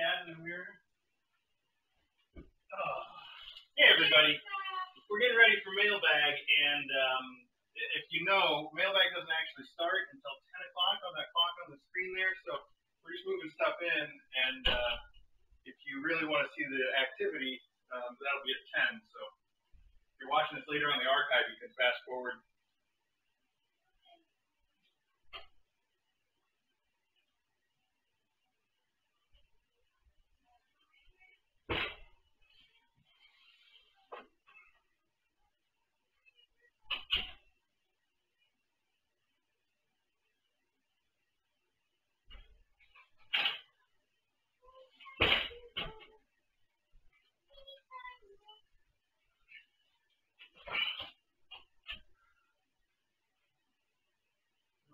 cat in the mirror. Oh. Hey, everybody. We're getting ready for Mailbag, and if you know, Mailbag doesn't actually start until 10 o'clock on that clock on the screen there, so we're just moving stuff in, and if you really want to see the activity, that'll be at 10, so if you're watching this later on the archive, you can fast forward.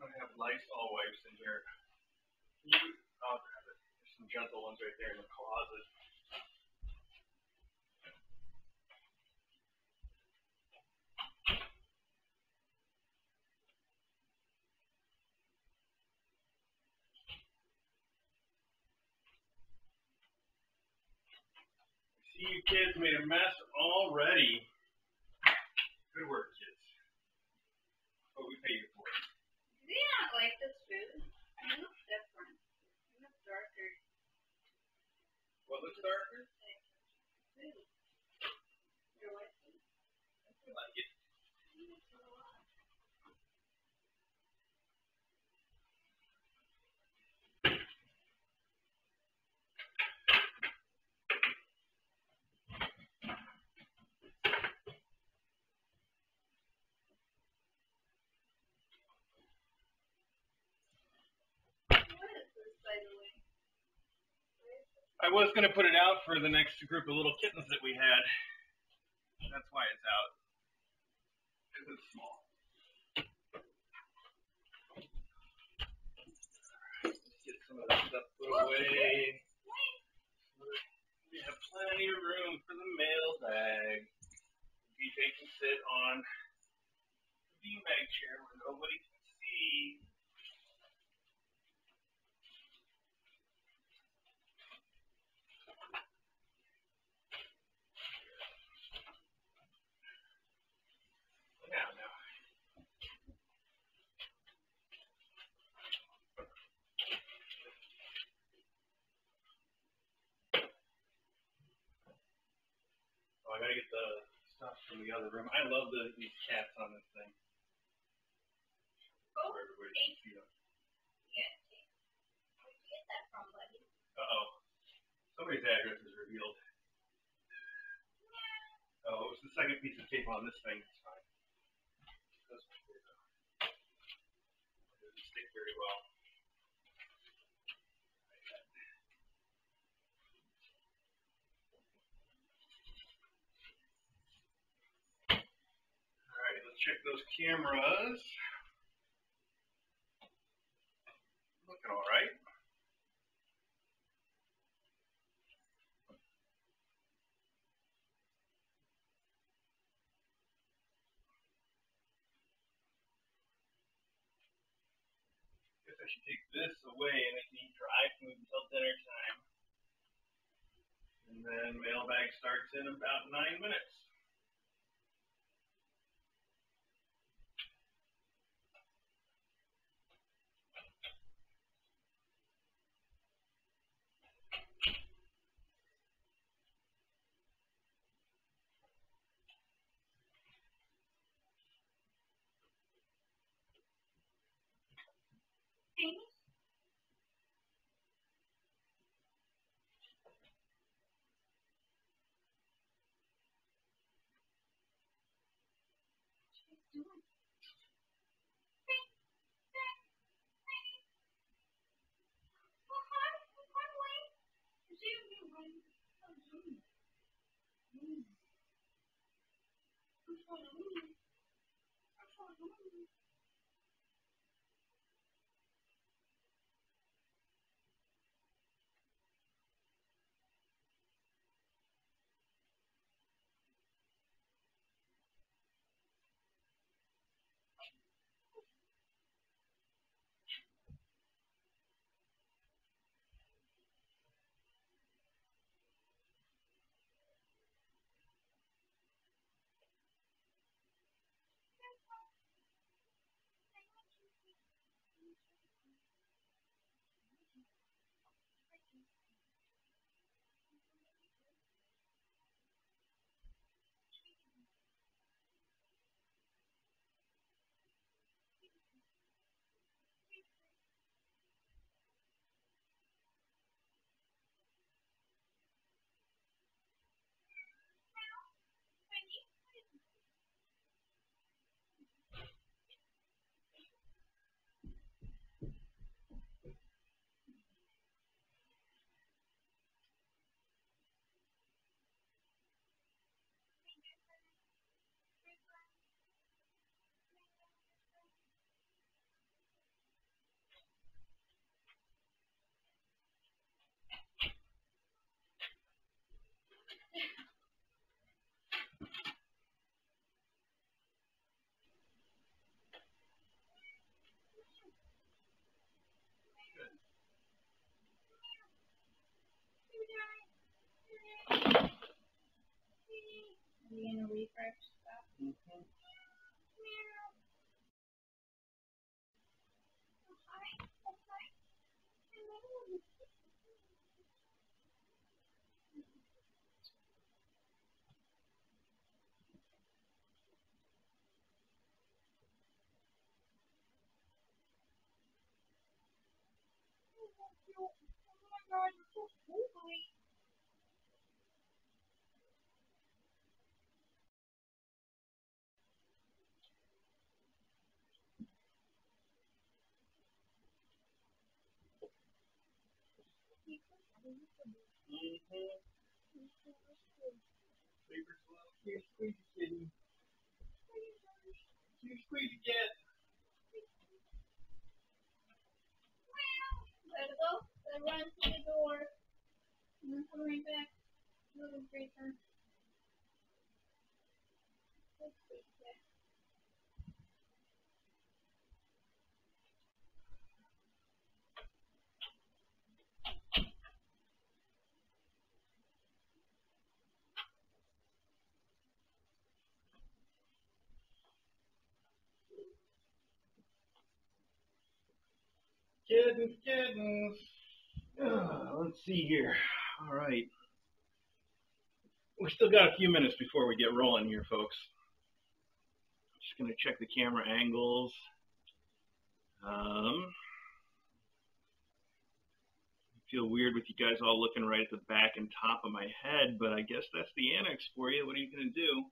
I have Lysol wipes in here. Oh, there's some gentle ones right there in the closet. I see you kids made a mess already. Good work, kids. What we pay you for. Do you not like this food? It looks different. It looks darker. What looks darker? Food. Your white food. I like it. I was going to put it out for the next group of little kittens that we had. That's why it's out. Because it's small. Let's get some of this stuff put away. We have plenty of room for the mailbag. BJ can sit on the beanbag chair where nobody can see. I gotta get the stuff from the other room. I love these cats on this thing. Oh, everybody can see them. Yeah. Where'd you get that from, buddy? Uh-oh. Somebody's address is revealed. Oh, it was the second piece of tape on this thing. It's fine. It doesn't stick very well. Alright, let's check those cameras. Looking alright. Guess I should take this away and I can eat dry food until dinner time. And then mailbag starts in about 9 minutes. You gonna refresh stuff? Mm-hmm. Here, squeeze it, kitty. Here, squeeze it, cat. Let it go. Let it run to the door. And then come right back. Little creature. Let's see that. Kittens. Let's see here. All right. We still got a few minutes before we get rolling here, folks. Just going to check the camera angles. I feel weird with you guys all looking right at the back and top of my head, but I guess that's the Annex for you. What are you going to do?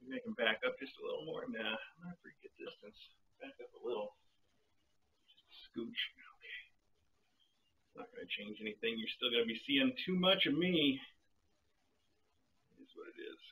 Maybe I can back up just a little more. Nah, I'm not pretty good distance. Back up a little. Just a scooch. Okay. Not going to change anything. You're still going to be seeing too much of me. It is what it is.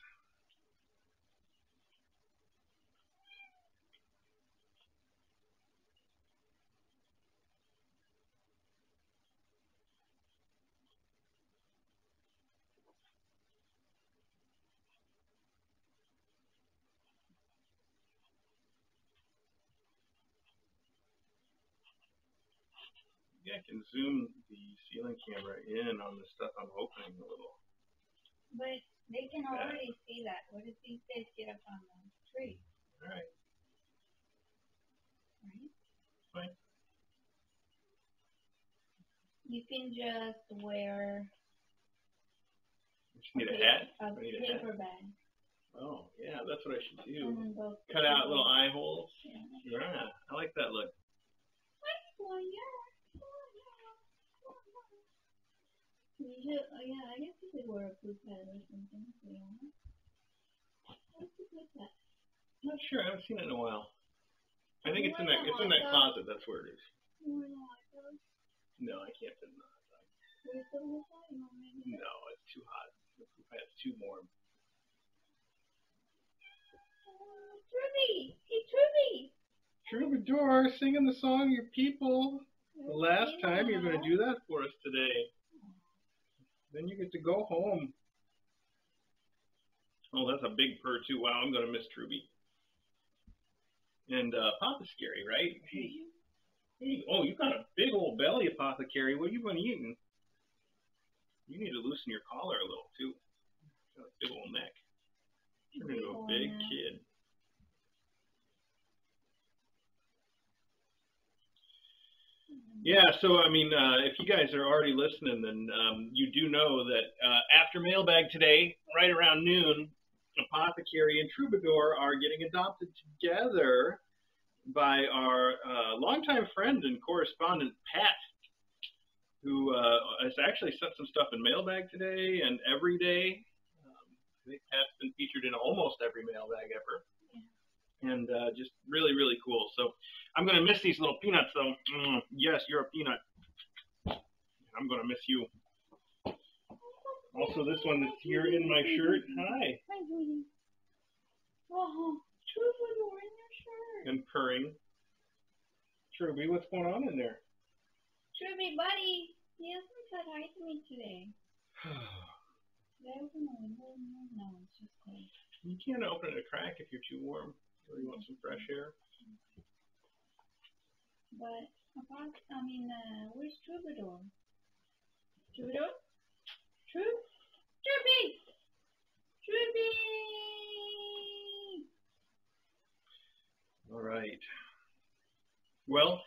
Yeah, I can zoom the ceiling camera in on the stuff I'm opening a little. But they can already see that. What if these guys get up on the tree? All right. Right? Fine. You can just wear Just need a hat? a paper bag. Oh, yeah, that's what I should do. And then both Cut out little eye holes. Yeah. Yeah, I like that look. Yeah, I guess you could wear a poop hat or something. Yeah. What's a poop hat? I'm not sure. I haven't seen it in a while. I think it's in that closet. That's where it is. No, I can't fit in the hot dog. No, it's too hot. The poop hat's too warm. Truby! Hey, Truby! Troubadour, singing the song Your People. The last time you're going to do that for us today. Then you get to go home. Oh, that's a big purr, too. Wow, I'm going to miss Truby. And Papa's scary, right? Hey. Hey. Oh, you've got a big old belly, Apothecary. What have you been eating? You need to loosen your collar a little, too. Got a big old neck. Turn into a big kid. Yeah, so, I mean, if you guys are already listening, then you do know that after Mailbag today, right around noon, Apothecary and Troubadour are getting adopted together by our longtime friend and correspondent, Pat, who has actually sent some stuff in Mailbag today and every day. I think Pat's been featured in almost every Mailbag ever. And just really, really cool. So I'm going to miss these little peanuts, though. Yes, you're a peanut. I'm going to miss you. Also, this one that's here in my shirt. Hi. Hi, Judy. Oh, Troubadour in your shirt. And purring. Truby, what's going on in there? Truby, buddy. He hasn't said hi to me today. Did I open the window? No, it's just cold. You can't open it a crack if you're too warm. Or you want some fresh air? But, where's Troubadour? Troubadour? Truby! Well,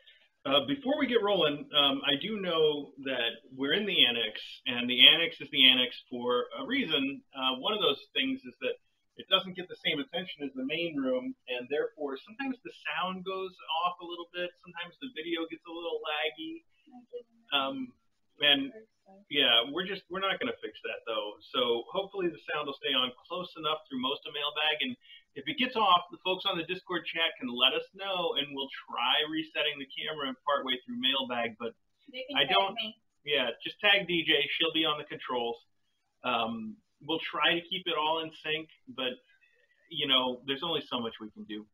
before we get rolling, I do know that we're in the Annex, and the Annex is the Annex for a reason. One of those things is that it doesn't get the same attention as the main room, and therefore sometimes the sound goes off a little bit, sometimes the video gets a little laggy. And yeah, we're not going to fix that though. So hopefully the sound will stay on close enough through most of Mailbag, and if it gets off, the folks on the Discord chat can let us know, and we'll try resetting the camera partway through Mailbag. But I don't. Yeah, just tag DJ. She'll be on the controls. We'll try to keep it all in sync, but you know, there's only so much we can do.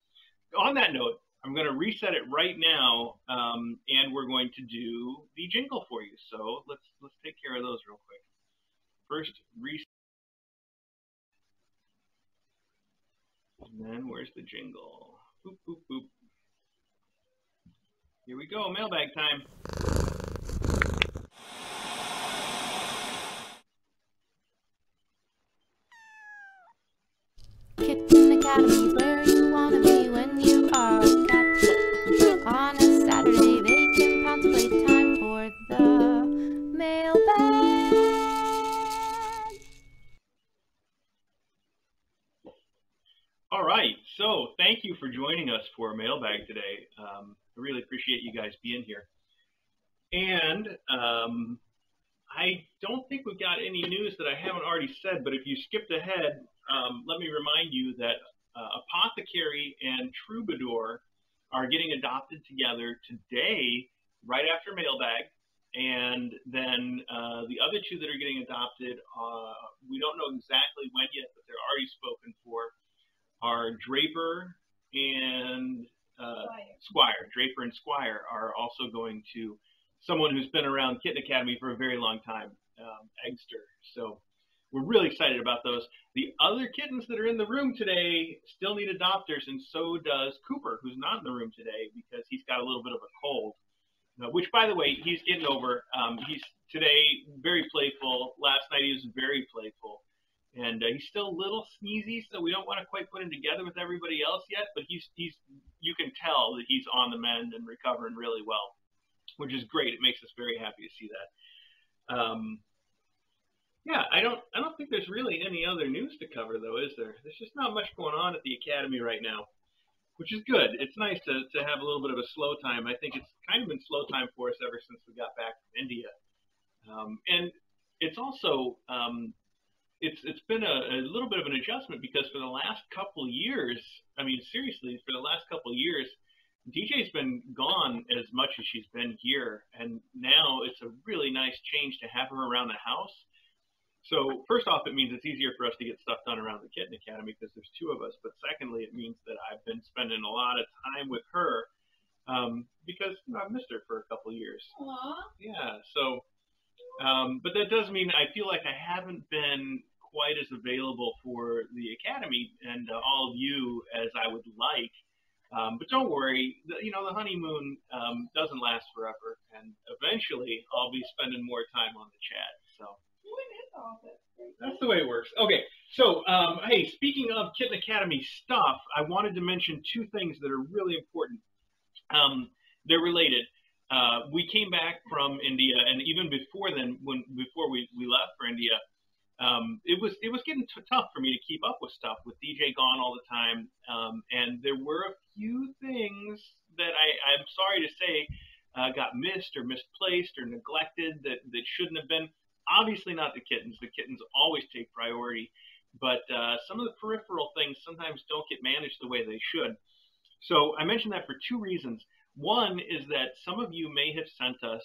On that note, I'm going to reset it right now, and we're going to do the jingle for you. So let's take care of those real quick. First, reset. And then where's the jingle? Boop, boop, boop. Here we go, Mailbag time. Kitten Academy, where you wanna be when you are a cat. On a Saturday, they can pounce playtime for the mailbag. All right, so thank you for joining us for Mailbag today. I really appreciate you guys being here. And I don't think we've got any news that I haven't already said, but if you skipped ahead, let me remind you that Apothecary and Troubadour are getting adopted together today, right after Mailbag. And then the other two that are getting adopted, we don't know exactly when yet, but they're already spoken for, are Draper and Squire. Draper and Squire are also going to someone who's been around Kitten Academy for a very long time, Eggster. So we're really excited about those. The other kittens that are in the room today still need adopters, and so does Cooper, who's not in the room today because he's got a little bit of a cold, which, by the way, he's getting over. He's today very playful. Last night he was very playful. And he's still a little sneezy, so we don't want to quite put him together with everybody else yet, but he's you can tell that he's on the mend and recovering really well, which is great. It makes us very happy to see that. Yeah, I don't think there's really any other news to cover, though, is there? There's just not much going on at the Academy right now, which is good. It's nice to have a little bit of a slow time. I think it's kind of been slow time for us ever since we got back from India. And it's also, it's been a little bit of an adjustment because for the last couple of years, I mean, seriously, for the last couple of years, DJ's been gone as much as she's been here, and now it's a really nice change to have her around the house. So first off, it means it's easier for us to get stuff done around the Kitten Academy because there's two of us. But secondly, it means that I've been spending a lot of time with her because I've missed her for a couple of years. Aww. Yeah. So, but that does mean I feel like I haven't been quite as available for the Academy and all of you as I would like. But don't worry, the honeymoon doesn't last forever, and eventually I'll be spending more time on the chat. So that's the way it works. Okay, so hey, speaking of Kitten Academy stuff, I wanted to mention two things that are really important. They're related. We came back from India, and even before then, before we left for India, it was getting tough for me to keep up with stuff with DJ gone all the time, and there were a few things that I'm sorry to say got missed or misplaced or neglected that shouldn't have been. Obviously not the kittens. The kittens always take priority, but some of the peripheral things sometimes don't get managed the way they should. So I mentioned that for two reasons. One is that some of you may have sent us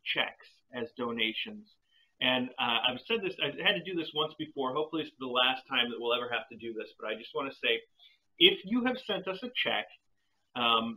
checks as donations. And I've said this, I've had to do this once before. Hopefully it's the last time that we'll ever have to do this. But I just want to say, if you have sent us a check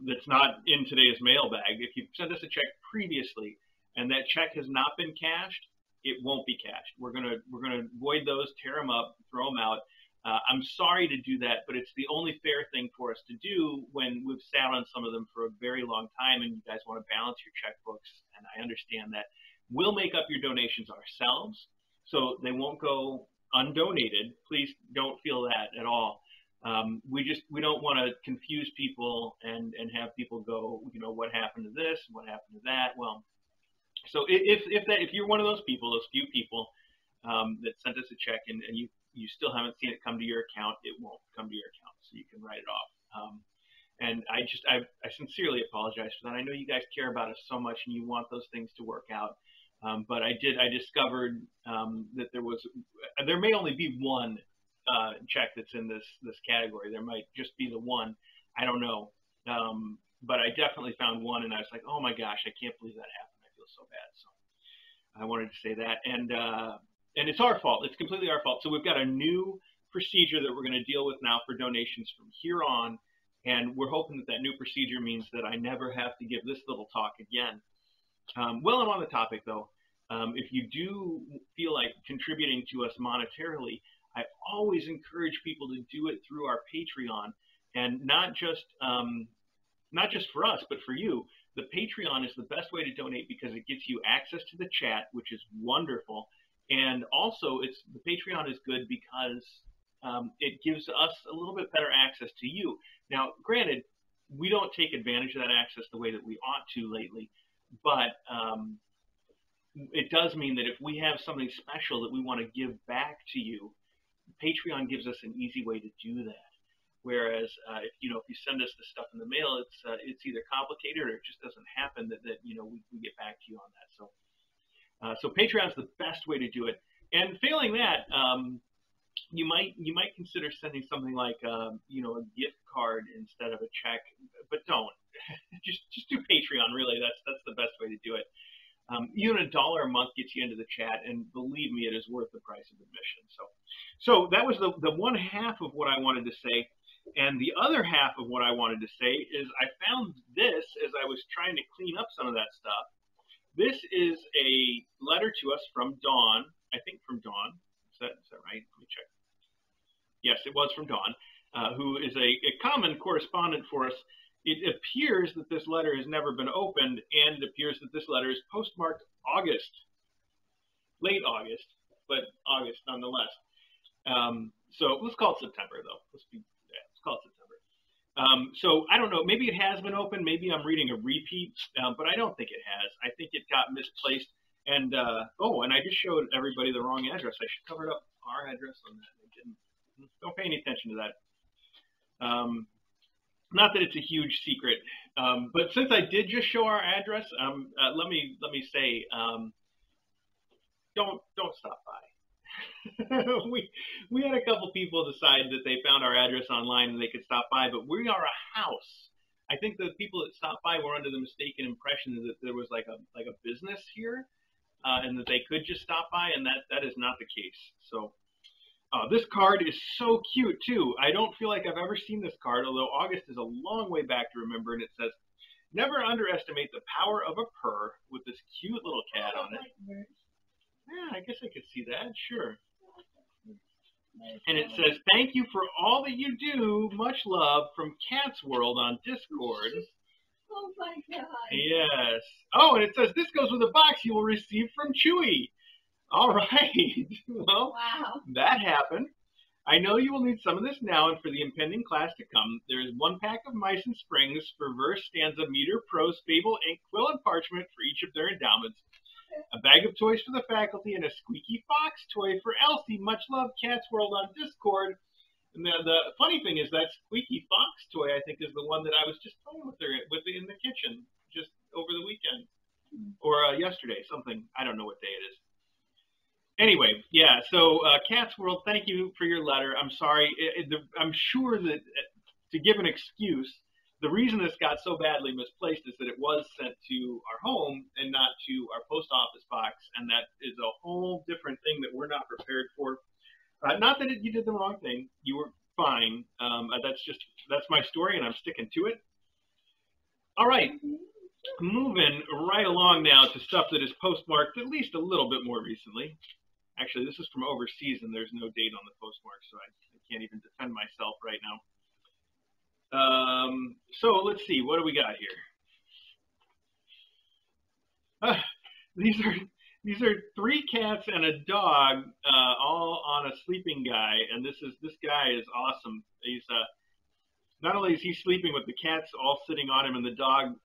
that's not in today's mailbag, if you've sent us a check previously and that check has not been cashed, it won't be cashed. We're gonna void those, tear them up, throw them out. I'm sorry to do that, but it's the only fair thing for us to do when we've sat on some of them for a very long time and you guys want to balance your checkbooks, and I understand that. We'll make up your donations ourselves, so they won't go undonated. Please don't feel that at all. We don't want to confuse people and have people go, what happened to this, what happened to that. Well, so if you're one of those people, those few people that sent us a check and you still haven't seen it come to your account, it won't come to your account, so you can write it off. And I sincerely apologize for that. I know you guys care about us so much and you want those things to work out. But I discovered that there may only be one check that's in this category. There might just be the one. I don't know. But I definitely found one, and I was like, oh my gosh, I can't believe that happened. I feel so bad. So I wanted to say that. And it's our fault. It's completely our fault. So we've got a new procedure that we're going to deal with now for donations from here on. And we're hoping that new procedure means that I never have to give this little talk again. Well, I'm on the topic, though. If you do feel like contributing to us monetarily, I always encourage people to do it through our Patreon, and not just for us, but for you. The Patreon is the best way to donate because it gets you access to the chat, which is wonderful, and also the Patreon is good because it gives us a little bit better access to you. Now, granted, we don't take advantage of that access the way that we ought to lately, but it does mean that if we have something special that we want to give back to you, Patreon gives us an easy way to do that. Whereas if you send us the stuff in the mail, it's either complicated or it just doesn't happen that we get back to you on that. So Patreon's the best way to do it. And failing that, you might consider sending something like a gift card instead of a check, but don't. just do Patreon. Really, that's the best way to do it. Even $1 a month gets you into the chat, and believe me, it is worth the price of admission. So that was the one half of what I wanted to say, and the other half of what I wanted to say is I found this as I was trying to clean up some of that stuff. This is a letter to us from Dawn. I think from Dawn. Is that right? Let me check. Yes, it was from Dawn, who is a common correspondent for us. It appears that this letter has never been opened, and it appears that this letter is postmarked August, late August, but August nonetheless. So let's call it September, though. Let's call it September. So I don't know. Maybe it has been opened. Maybe I'm reading a repeat, but I don't think it has. I think it got misplaced. And and I just showed everybody the wrong address. I should cover up our address on that. I didn't. Don't pay any attention to that. Not that it's a huge secret, but since I did just show our address, let me say, don't stop by. we had a couple people decide that they found our address online and they could stop by, but we are a house. I think the people that stopped by were under the mistaken impression that there was like a business here, and that they could just stop by, and that is not the case. So. This card is so cute, too. I don't feel like I've ever seen this card, although August is a long way back to remember, and it says, never underestimate the power of a purr, with this cute little cat on it. Yeah, I guess I could see that, sure. And it says, thank you for all that you do. Much love from Cat's World on Discord. Oh, my God. Yes. Oh, and it says, this goes with a box you will receive from Chewy. All right. Well, wow. That happened. I know you will need some of this now and for the impending class to come. There is 1 pack of Mice and Springs for verse, stanza, meter, prose, fable, ink, quill, and parchment for each of their endowments. A bag of toys for the faculty and a squeaky fox toy for Elsie. Much love, Cat's World on Discord. And the funny thing is that squeaky fox toy, I think, is the one that I was just playing with her in the kitchen just over the weekend or yesterday, something. I don't know what day it is. Anyway, yeah, so Cat's World, thank you for your letter. I'm sorry. I'm sure that to give an excuse, the reason this got so badly misplaced is that it was sent to our home and not to our post office box, and that is a whole different thing that we're not prepared for. Not that you did the wrong thing. You were fine. That's my story, and I'm sticking to it. All right. Moving right along now to stuff that is postmarked at least a little bit more recently. Actually, this is from overseas, and there's no date on the postmark, so I can't even defend myself right now. So let's see, what do we got here? These are 3 cats and a dog, all on a sleeping guy, and this guy is awesome. He's not only is he sleeping with the cats all sitting on him and the dog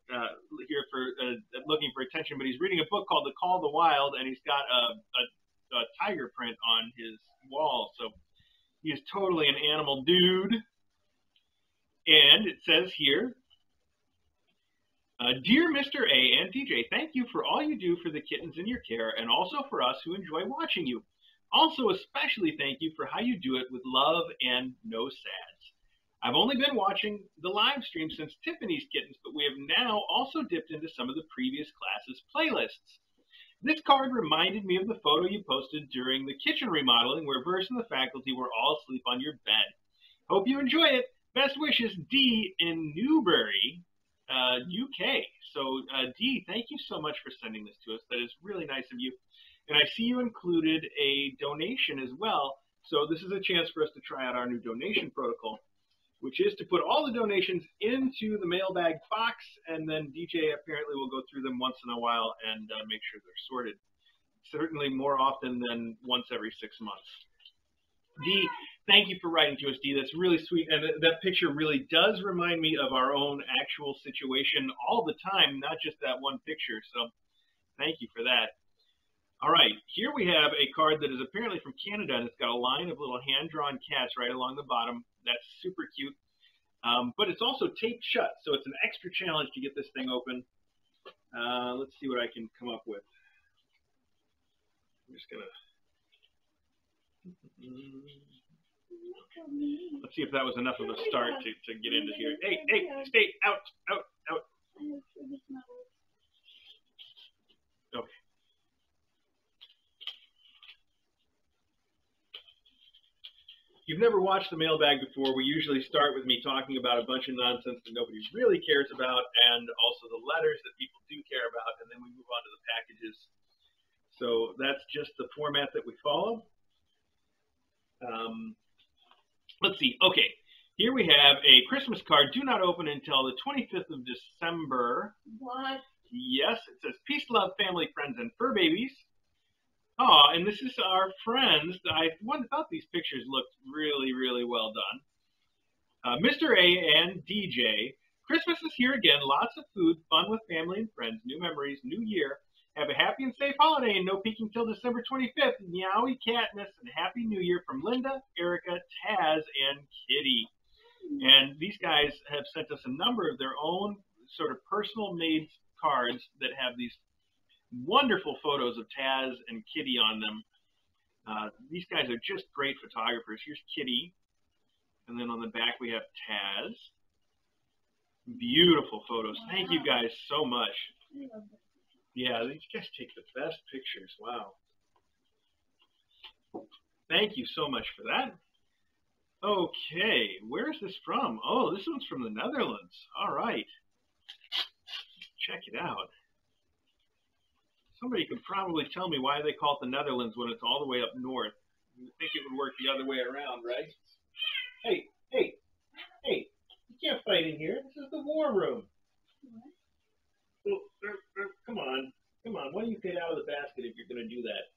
here for looking for attention, but he's reading a book called The Call of the Wild, and he's got a tiger print on his wall. So he is totally an animal dude. And it says here, Dear Mr. A and DJ, thank you for all you do for the kittens in your care and also for us who enjoy watching you. Also, especially thank you for how you do it with love and no sads. I've only been watching the live stream since Tiffany's Kittens, but we have now also dipped into some of the previous classes' playlists. This card reminded me of the photo you posted during the kitchen remodeling where Verse and the faculty were all asleep on your bed. Hope you enjoy it. Best wishes, D in Newbury, UK. So, D, thank you so much for sending this to us. That is really nice of you. And I see you included a donation as well. So this is a chance for us to try out our new donation protocol, which is to put all the donations into the mailbag box, and then DJ apparently will go through them once in a while and make sure they're sorted. Certainly more often than once every 6 months. D, thank you for writing to us, D. That's really sweet. And that picture really does remind me of our own actual situation all the time, not just that one picture. So thank you for that. All right, here we have a card that is apparently from Canada, and it's got a line of little hand-drawn cats right along the bottom. That's super cute. But it's also taped shut, so it's an extra challenge to get this thing open. Let's see what I can come up with. I'm just going to... Let's see if that was enough of a start to get into here. Hey, stay out. Okay. You've never watched the mailbag before. We usually start with me talking about a bunch of nonsense that nobody really cares about, and also the letters that people do care about, and then we move on to the packages. So that's just the format that we follow. Let's see. Okay, here we have a Christmas card. Do not open until the 25th of December. What? Yes, it says peace, love, family, friends, and fur babies. Oh, and this is our friends. I thought these pictures looked really, really well done. Mr. A and DJ. Christmas is here again. Lots of food, fun with family and friends, new memories, new year. Have a happy and safe holiday and no peeking till December 25th. Meowie Katniss and Happy New Year from Linda, Erica, Taz, and Kitty. And these guys have sent us a number of their own sort of personal made cards that have these wonderful photos of Taz and Kitty on them. These guys are just great photographers. Here's Kitty. And then on the back we have Taz. Beautiful photos. Thank you guys so much. Yeah, these guys take the best pictures. Wow. Thank you so much for that. Okay, where is this from? Oh, this one's from the Netherlands. All right. Check it out. Somebody could probably tell me why they call it the Netherlands when it's all the way up north. You think it would work the other way around, right? Hey, you can't fight in here. This is the war room. Come on. Why don't you get out of the basket if you're going to do that?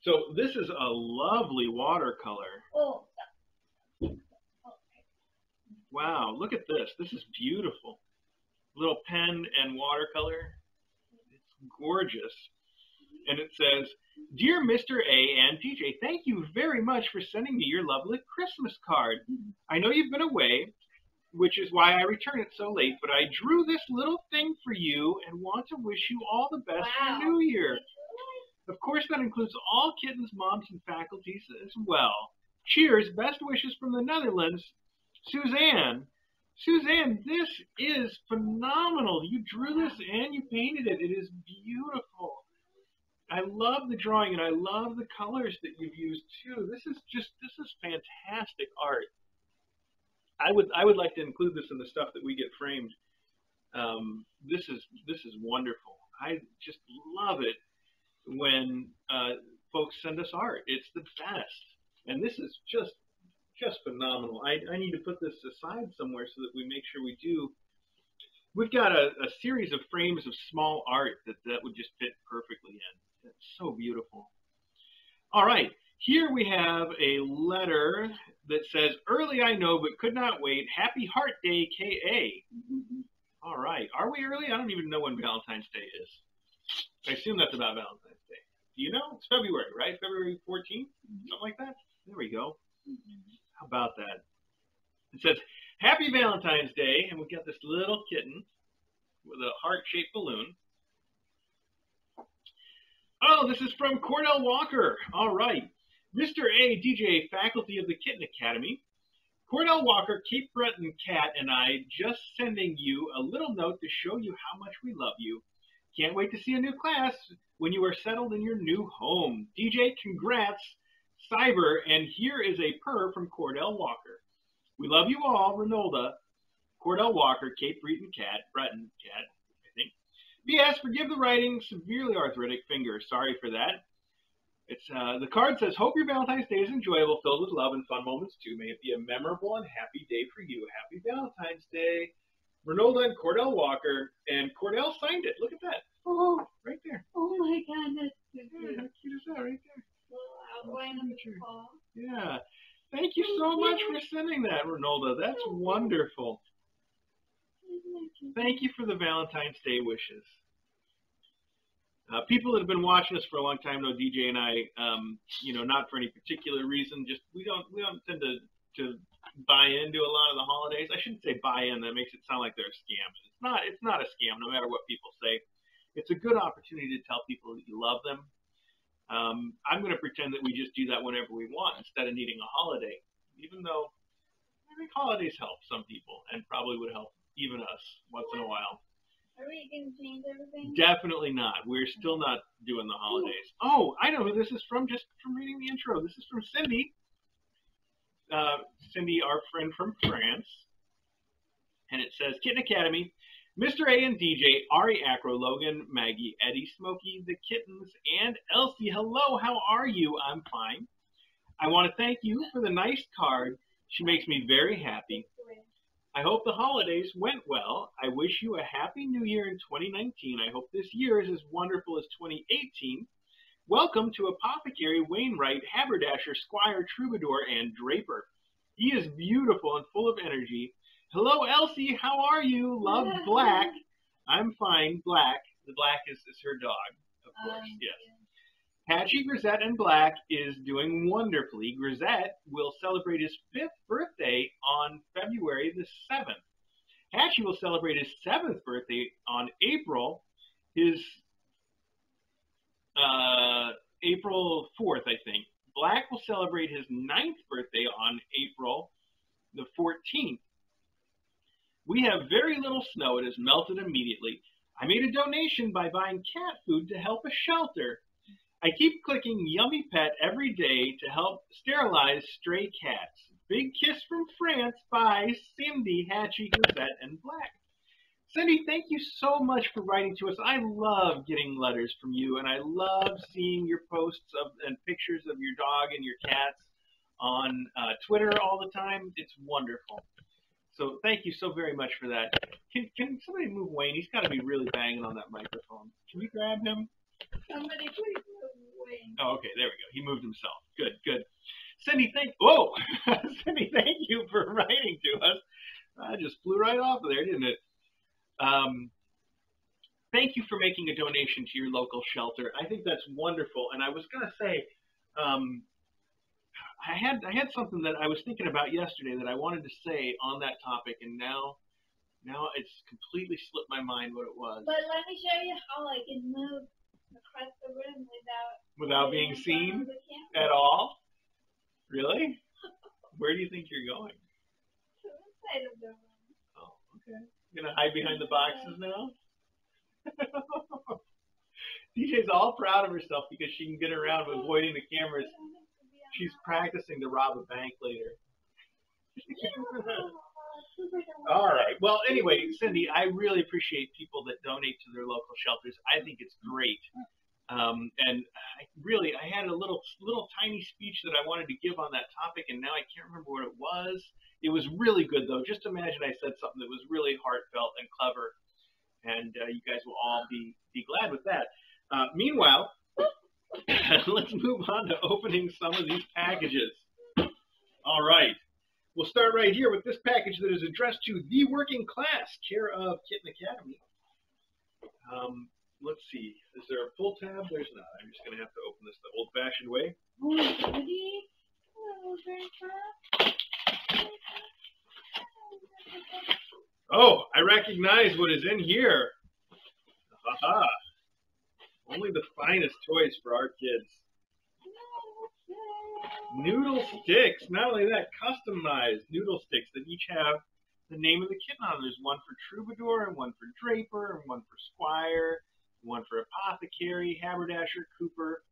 So this is a lovely watercolor. Oh. Wow, look at this. This is beautiful. Little pen and watercolor. It's gorgeous. And it says, Dear Mr. A and DJ, thank you very much for sending me your lovely Christmas card. I know you've been away, which is why I return it so late, but I drew this little thing for you and want to wish you all the best for New Year. Of course, that includes all kittens, moms, and faculties as well. Cheers, best wishes from the Netherlands, Suzanne. Suzanne, this is phenomenal. You drew this and you painted it. It is beautiful. I love the drawing and I love the colors that you've used too. This is fantastic art. I would like to include this in the stuff that we get framed. This is wonderful. I just love it when folks send us art. It's the best, and this is just phenomenal. I need to put this aside somewhere so that we make sure we do We've got a series of frames of small art that would just fit perfectly in. It's so beautiful. All right, here we have a letter that says, early I know, but could not wait. Happy Heart Day, K.A. All right, are we early? I don't even know when Valentine's Day is. I assume that's about Valentine's Day. Do you know? It's February, right? February 14th? Something like that? There we go. How about that? It says, Happy Valentine's Day, and we've got this little kitten with a heart-shaped balloon. Oh, this is from Cordell Walker. All right. Mr. A, DJ, faculty of the Kitten Academy. Cordell Walker, Cape Breton Cat, and I just sending you a little note to show you how much we love you. Can't wait to see a new class when you are settled in your new home. DJ, congrats, Cyber, and here is a purr from Cordell Walker. We love you all, Renolda. Cordell Walker, Cape Breton Cat, I think. P.S. Forgive the writing, severely arthritic finger. Sorry for that. It's the card says, hope your Valentine's Day is enjoyable, filled with love and fun moments too. May it be a memorable and happy day for you. Happy Valentine's Day. Renolda and Cordell Walker, and Cordell signed it. Look at that. Oh, right there. Oh my God, that's so cute. How cute is that right there? Outline of the paw. Yeah. Thank you so much for sending that, Renolda. That's wonderful. Thank you for the Valentine's Day wishes. People that have been watching us for a long time know DJ and I, not for any particular reason, just we don't tend to buy into a lot of the holidays. I shouldn't say buy in. That makes it sound like they're a scam. It's not a scam, no matter what people say. It's a good opportunity to tell people that you love them. I'm going to pretend that we just do that whenever we want instead of needing a holiday, even though I think holidays help some people and probably would help even us once in a while. Are we going to change everything? Definitely not. We're still not doing the holidays. Oh, I know who this is from just from reading the intro. This is from Cindy. Cindy, our friend from France. And it says, Kitten Academy, Mr. A and DJ, Ari Acro, Logan, Maggie, Eddie, Smokey, the kittens, and Elsie. Hello, how are you? I'm fine. I want to thank you for the nice card. She makes me very happy. I hope the holidays went well. I wish you a happy new year in 2019. I hope this year is as wonderful as 2018. Welcome to Apothecary, Wainwright, Haberdasher, Squire, Troubadour, and Draper. He is beautiful and full of energy. Hello, Elsie. How are you? Love, Black. I'm fine. Black. The Black is her dog, of course. Yes. Patchy, Grisette, and Black is doing wonderfully. Grisette will celebrate his 5th birthday on February the 7th. Patchy will celebrate his 7th birthday on April 4th, I think. Black will celebrate his 9th birthday on April the 14th. We have very little snow. It has melted immediately. I made a donation by buying cat food to help a shelter. I keep clicking Yummy Pet every day to help sterilize stray cats. Big kiss from France by Cindy, Hatchie, Grisette, and Black. Cindy, thank you so much for writing to us. I love getting letters from you, and I love seeing your posts and pictures of your dog and your cats on Twitter all the time. It's wonderful. So thank you so very much for that. Can somebody move Wayne? He's got to be really banging on that microphone. Can we grab him? Somebody please move Wayne. Oh, okay, there we go. He moved himself. Good. Cindy, thank you for writing to us. I just flew right off of there, didn't it? Thank you for making a donation to your local shelter. I think that's wonderful. And I was going to say, I had something that I was thinking about yesterday that I wanted to say on that topic, and now it's completely slipped my mind what it was. But let me show you how I can move across the room without being seen at all. Really? Where do you think you're going? To the side of the room. Oh, okay. You're gonna hide behind the boxes now? DJ's all proud of herself because she can get around avoiding the cameras. She's practicing to rob a bank later. All right. Well, anyway, Cindy, I really appreciate people that donate to their local shelters. I think it's great. And I had a little tiny speech that I wanted to give on that topic, and now I can't remember what it was. It was really good, though. Just imagine I said something that was really heartfelt and clever and you guys will all be glad with that. Meanwhile, let's move on to opening some of these packages. All right. We'll start right here with this package that is addressed to the working class, care of Kitten Academy. Let's see. Is there a full tab? There's not. I'm just going to have to open this the old-fashioned way. Oh, I recognize what is in here. Haha. Only the finest toys for our kids. Noodle sticks. Not only that, customized noodle sticks that each have the name of the kitten on. There's one for Troubadour, and one for Draper, and one for Squire, one for Apothecary, Haberdasher, Cooper,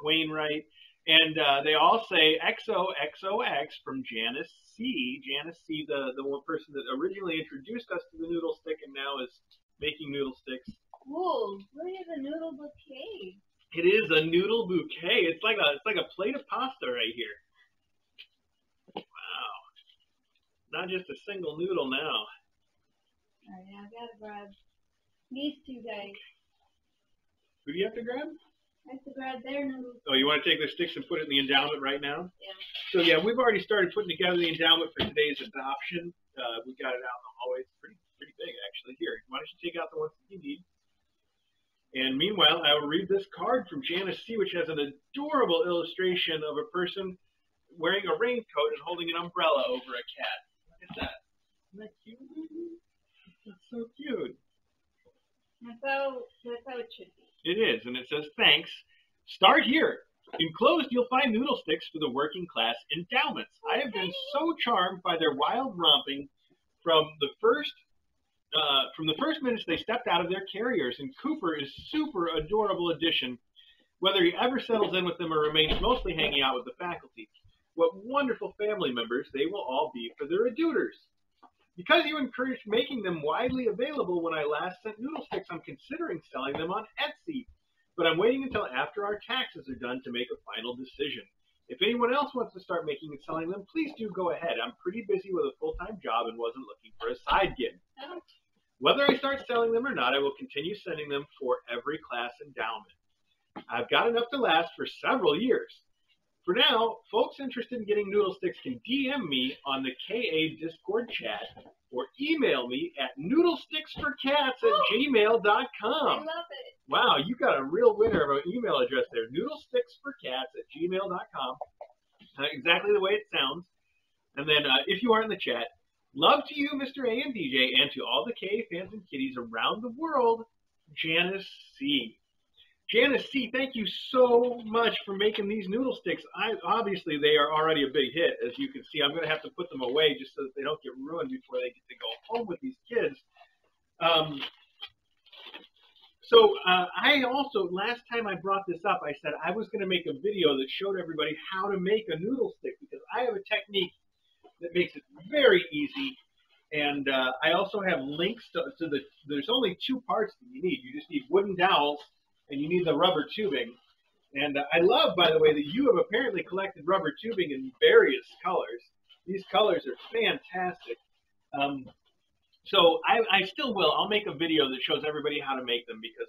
Wainwright. And they all say XOXOX from Janice C. Janice C., the one person that originally introduced us to the noodle stick and now is making noodle sticks. Whoa, look at the noodle bouquet. It is a noodle bouquet. It's like a plate of pasta right here. Wow. Not just a single noodle now. Alright, now I've got to grab these two guys. Who do you have to grab? I have to grab their noodles. Oh, you want to take the sticks and put it in the endowment right now? Yeah. So yeah, we've already started putting together the endowment for today's adoption. We got it out in the hallway. It's pretty big actually. Here, why don't you take out the ones that you need? And meanwhile, I will read this card from Janice C., which has an adorable illustration of a person wearing a raincoat and holding an umbrella over a cat. Look at that. Isn't that cute? That's so cute. That's how it should be. It is, and it says, thanks. Start here. Enclosed, you'll find noodle sticks for the working class endowments. I have been so charmed by their wild romping from the first minutes they stepped out of their carriers, and Cooper is super adorable addition, whether he ever settles in with them or remains mostly hanging out with the faculty. What wonderful family members they will all be for their adutors. Because you encouraged making them widely available when I last sent noodle sticks, I'm considering selling them on Etsy, but I'm waiting until after our taxes are done to make a final decision. If anyone else wants to start making and selling them, please do go ahead. I'm pretty busy with a full-time job and wasn't looking for a side gig. Whether I start selling them or not, I will continue sending them for every class endowment. I've got enough to last for several years. For now, folks interested in getting noodle sticks can DM me on the KA Discord chat or email me at noodlesticksforcats@gmail.com. I love it. Wow, you got a real winner of an email address there, noodlesticksforcats@gmail.com. Exactly the way it sounds. And then if you are in the chat, love to you, Mr. A and DJ, and to all the KA fans and kitties around the world, Janice C. Janice C., thank you so much for making these noodle sticks. Obviously, they are already a big hit. As you can see, I'm going to have to put them away just so that they don't get ruined before they get to go home with these kids. I also, last time I brought this up, I said I was going to make a video that showed everybody how to make a noodle stick because I have a technique that makes it very easy. And I also have links to there's only two parts that you need. You just need wooden dowels and you need the rubber tubing. And I love, by the way, that you have apparently collected rubber tubing in various colors. These colors are fantastic. So I still will. I'll make a video that shows everybody how to make them because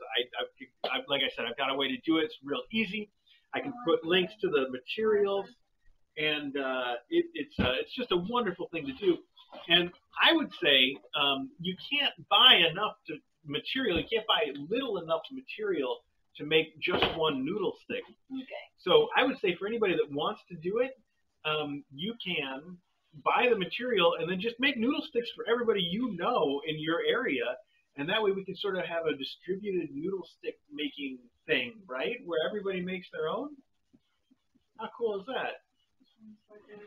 I've like I said, I've got a way to do it. It's real easy. I can put links to the materials, and it's just a wonderful thing to do. And I would say you can't buy enough material. You can't buy little enough material to make just one noodle stick. Okay. So I would say for anybody that wants to do it, you can buy the material and then just make noodle sticks for everybody you know in your area. And that way we can sort of have a distributed noodle stick making thing, right? Where everybody makes their own. How cool is that? It's like a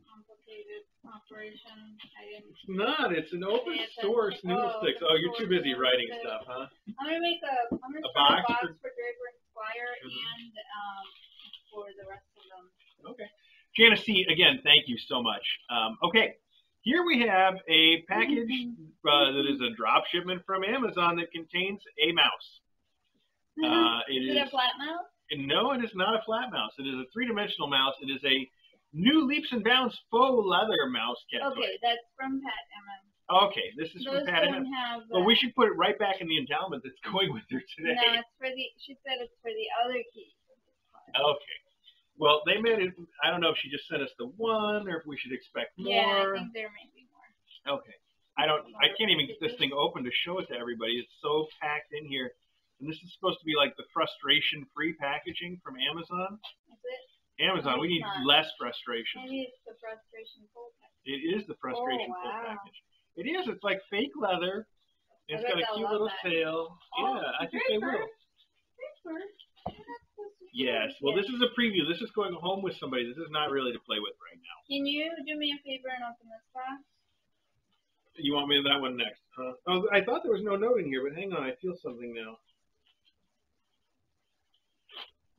complicated operation. It's not. It's an open source noodle sticks. Oh, you're too busy writing stuff, huh? I'm gonna make a box for Draper and Squire and for the rest of them. Okay. Janice C., again, thank you so much. Okay, here we have a package that is a drop shipment from Amazon that contains a mouse. Is it a flat mouse? No, it is not a flat mouse. It is a three-dimensional mouse. It is a new Leaps and Bounds faux leather mouse cat toy. Okay, that's from Pat Emmons. Okay, this is Those from Patty. don't have. Well, we should put it right back in the endowment that's going with her today. No, it's for the. She said it's for the other keys. Okay. Well, they made it. I don't know if she just sent us the one or if we should expect more. Yeah, I think there may be more. Okay. I can't even get this thing open to show it to everybody. It's so packed in here. And this is supposed to be like the frustration-free packaging from Amazon. Is it? Amazon, we need less frustration. Maybe it's the frustration full package. It is the frustration full wow. package. It is. It's like fake leather. It's got a cute little tail. Oh, Yeah, I think they will. Draper. Yes. Well, this is a preview. This is going home with somebody. This is not really to play with right now. Can you do me a favor and open this box? You want me to that one next, huh? Oh, I thought there was no note in here, but hang on. I feel something now.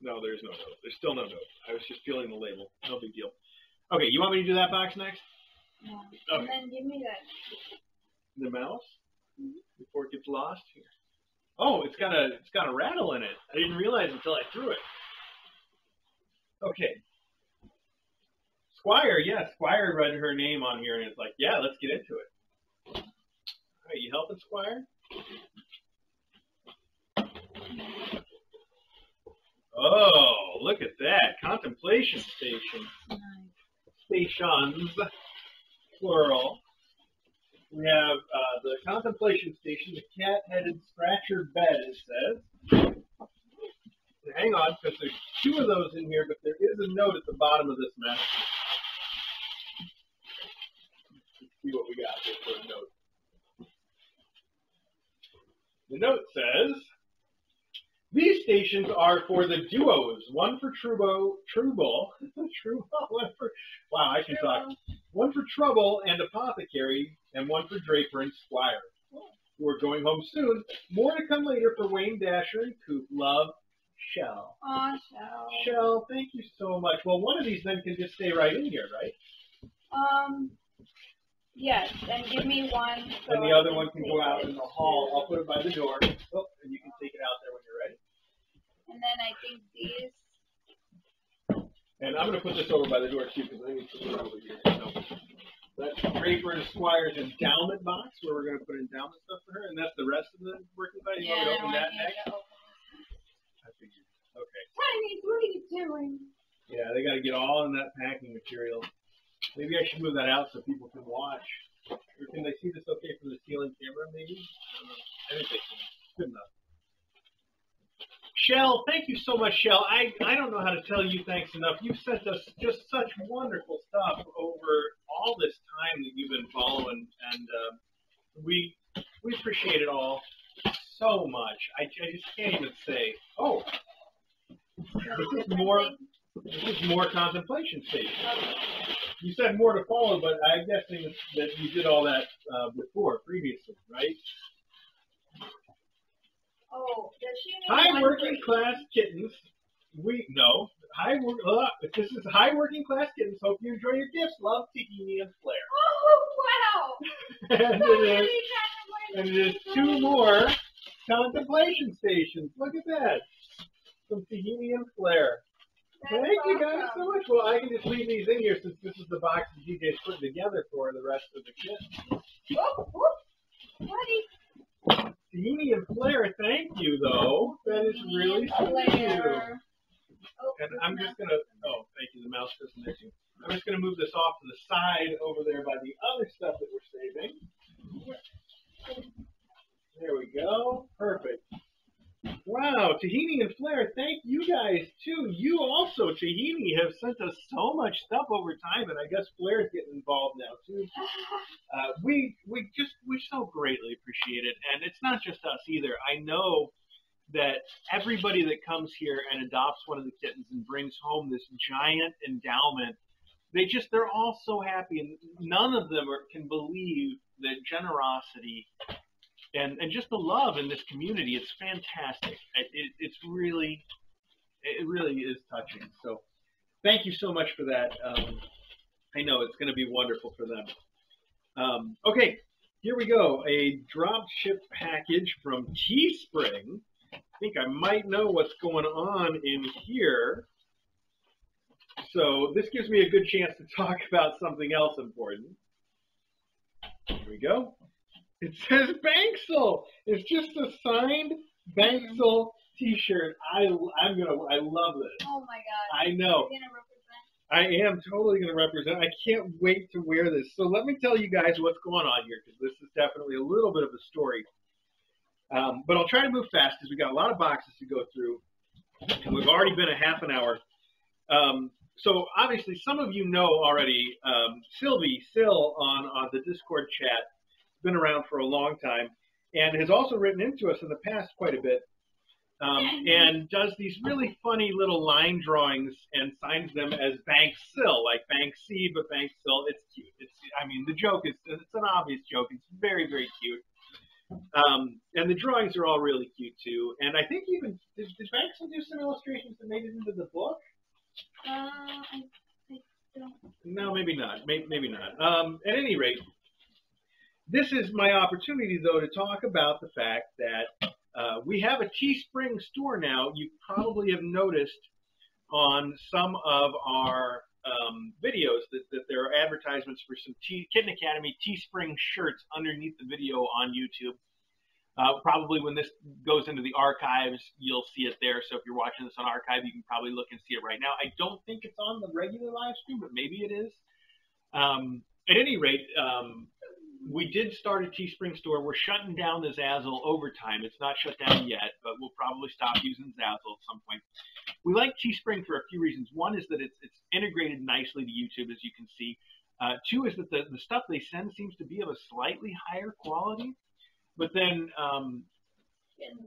No, there's no note. There's still no note. I was just feeling the label. No big deal. Okay, you want me to do that box next? No. Okay. And then give me that. The mouse? Mm-hmm. Before it gets lost here. Oh, it's got a rattle in it. I didn't realize until I threw it. Okay. Squire, yes, Squire read her name on here and it's like, yeah, let's get into it. All right, you helping, Squire? Oh, look at that. Contemplation station. Stations, plural. We have the contemplation station, the cat-headed scratcher bed, it says. Hang on, because there's two of those in here, but there is a note at the bottom of this mess. Let's see what we got here for a note. The note says, these stations are for the duos. One for wow, I can talk. One for Trouble and Apothecary, and one for Draper and Squire, who are going home soon. More to come later for Wayne, Dasher, and Coop. Love, Shell. Aw, Shell. Shell, thank you so much. Well, one of these then can just stay right in here, right? Yes, and give me one. So and the other one can go out in the hall. I'll put it by the door. Oh, and you can take it out there when you're ready. And then I think these. And I'm going to put this over by the door, too, because I need to put it over here. So that's Draper and Squire's endowment box, where we're going to put endowment stuff for her. And that's the rest of the working body. You want me to open that next? I figured. Okay. Tiny, what are you doing? Yeah, they got to get all in that packing material. Maybe I should move that out so people can watch. Or can they see this okay from the ceiling camera, maybe? I think they can. Good enough. Shell, thank you so much, Shell. I don't know how to tell you thanks enough. You've sent us just such wonderful stuff over all this time that you've been following, and we appreciate it all so much. I just can't even say. Oh, this is more contemplation station. You said more to follow, but I'm guessing that you did all that previously, right? Oh, does she need Hi, working class kittens. This is Hi, working class kittens. Hope you enjoy your gifts. Love, Tahini and Flair. Oh, wow! and it is two more contemplation stations. Look at that. Some Tahini and Flair. Thank you guys so much. Well, I can just leave these in here since this is the box that DJ's putting together for the rest of the kids. Buddy. Tahini and Flair, thank you, though. That is really sweet of you. And I'm just going to, thank you, the mouse doesn't there too. I'm just going to move this off to the side over there by the other stuff that we're saving. There we go. Perfect. Wow, Tahini and Flair, thank you guys, too. You also, Tahini, have sent us so much stuff over time, and I guess Flair's getting involved now, too. We so greatly appreciate it, and it's not just us either. I know that everybody that comes here and adopts one of the kittens and brings home this giant endowment, they're all so happy, and none of them can believe the generosity and just the love in this community. It's fantastic. It really is touching. So thank you so much for that. I know it's going to be wonderful for them. Okay, here we go. A drop ship package from Teespring. I think I might know what's going on in here. So this gives me a good chance to talk about something else important. Here we go. It says Banksel. It's just a signed Banksel T-shirt. I love this. Oh my God. I know. You're gonna represent? I am totally going to represent. I can't wait to wear this. So let me tell you guys what's going on here, because this is definitely a little bit of a story. But I'll try to move fast because we got a lot of boxes to go through, and we've already been a half an hour. So obviously, some of you know already. Syl on the Discord chat, been around for a long time, and has also written into us in the past quite a bit. And does these really funny little line drawings and signs them as Banksil, like Banksy, but Banksil. It's cute. I mean, the joke is, it's an obvious joke. It's very, very cute. And the drawings are all really cute too. And I think even, did Banksil do some illustrations that made it into the book? I don't. No, maybe not. Maybe not. At any rate, this is my opportunity, though, to talk about the fact that we have a Teespring store now. You probably have noticed on some of our videos that there are advertisements for some Kitten Academy Teespring shirts underneath the video on YouTube. Probably when this goes into the archives, you'll see it there. So if you're watching this on archive, you can probably look and see it right now. I don't think it's on the regular live stream, but maybe it is. At any rate, we did start a Teespring store. We're shutting down the Zazzle overtime. It's not shut down yet, but we'll probably stop using Zazzle at some point. We like Teespring for a few reasons. One is that it's integrated nicely to YouTube, as you can see. Two is that the stuff they send seems to be of a slightly higher quality. But then